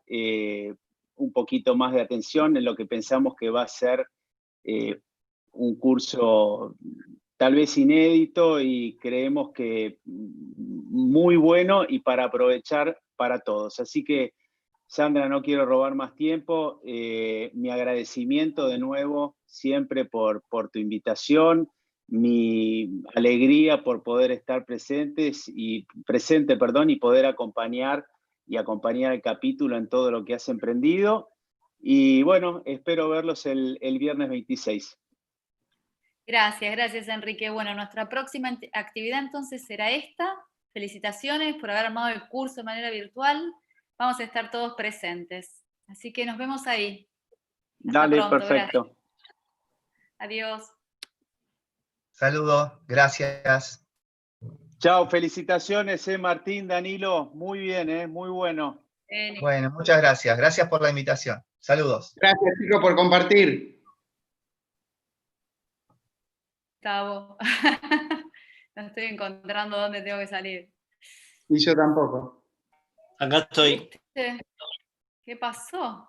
Speaker 3: un poquito más de atención en lo que pensamos que va a ser un curso tal vez inédito y creemos que muy bueno y para aprovechar para todos. Así que, Sandra, no quiero robar más tiempo. Mi agradecimiento de nuevo siempre por tu invitación, mi alegría por poder estar presente y poder acompañar el capítulo en todo lo que has emprendido. Y bueno, espero verlos el viernes 26.
Speaker 2: Gracias Enrique. Bueno, nuestra próxima actividad entonces será esta. Felicitaciones por haber armado el curso de manera virtual. Vamos a estar todos presentes. Así que nos vemos ahí. Hasta
Speaker 3: Dale,
Speaker 2: pronto,
Speaker 3: perfecto.
Speaker 2: Gracias. Adiós.
Speaker 4: Saludos, gracias.
Speaker 3: Chao, felicitaciones, Martín, Danilo. Muy bien, muy bueno.
Speaker 4: Bueno, muchas gracias. Gracias por la invitación. Saludos.
Speaker 5: Gracias, chicos, por compartir.
Speaker 2: Gustavo. No estoy encontrando dónde tengo que salir.
Speaker 5: Y yo tampoco.
Speaker 8: Acá estoy.
Speaker 2: ¿Viste? ¿Qué pasó?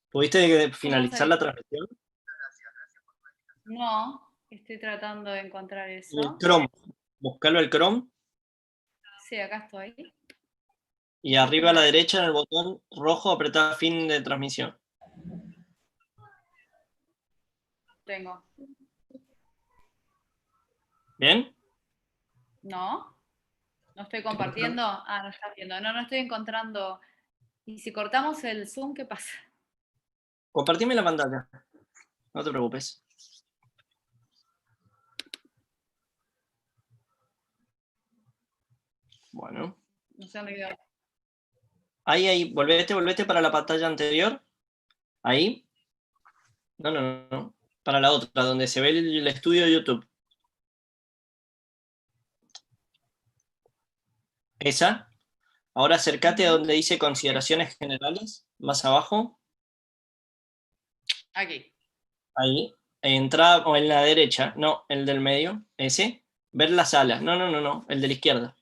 Speaker 8: ¿Pudiste finalizar la transmisión?
Speaker 2: No, estoy tratando de encontrar
Speaker 8: El
Speaker 2: eso.
Speaker 8: Chrome. Buscalo el Chrome
Speaker 2: Sí, acá estoy.
Speaker 8: y arriba a la derecha en el botón rojo apretá fin de transmisión.
Speaker 2: Tengo.
Speaker 8: ¿Bien?
Speaker 2: No. No estoy compartiendo. Ah, no estás viendo. No, no estoy encontrando. ¿Y si cortamos el Zoom, qué pasa?
Speaker 8: Compartime la pantalla. No te preocupes. Bueno.
Speaker 2: No sé dónde quedó.
Speaker 8: Ahí, volvete para la pantalla anterior. Ahí. No. Para la otra, donde se ve el estudio de YouTube. Esa. Ahora acércate a donde dice consideraciones generales, más abajo.
Speaker 2: Aquí.
Speaker 8: Ahí. Entra o en la derecha. No, el del medio. Ese. Ver la sala. No. El de la izquierda.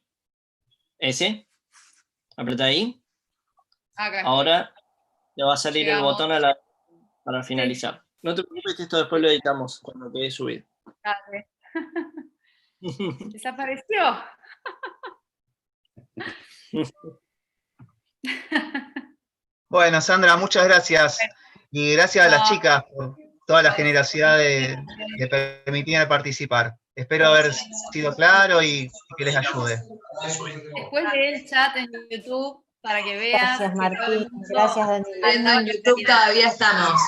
Speaker 8: Ese. Apreta ahí.
Speaker 2: Acá
Speaker 8: Ahora te va a salir
Speaker 2: Llegamos.
Speaker 8: el botón para finalizar. No te preocupes que esto después lo editamos cuando quede subido.
Speaker 2: Dale. Desapareció.
Speaker 4: Bueno, Sandra, muchas gracias. Y gracias a las
Speaker 2: No.
Speaker 4: chicas por toda la generosidad de permitirme participar. Espero haber sido claro y que les ayude.
Speaker 2: Después lee el chat en YouTube para que veas.
Speaker 9: Gracias,
Speaker 2: que
Speaker 9: Martín.
Speaker 2: todo el mundo
Speaker 9: Gracias, Danilo.
Speaker 1: Viendo en YouTube todavía estamos.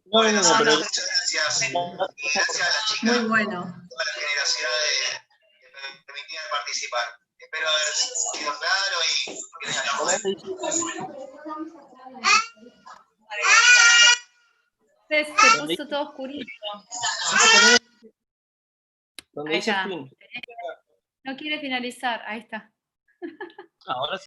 Speaker 8: No,
Speaker 2: no.
Speaker 4: Muchas gracias. Y gracias a las chicas
Speaker 1: Muy bueno.
Speaker 4: por toda la generosidad de permitirme participar. Espero haber sido claro y que les ayude.
Speaker 2: Se puso todo oscurito.
Speaker 8: Donde
Speaker 2: Ahí
Speaker 8: dice
Speaker 2: está.
Speaker 8: fin.
Speaker 2: No quiere finalizar. Ahí está.
Speaker 8: Ahora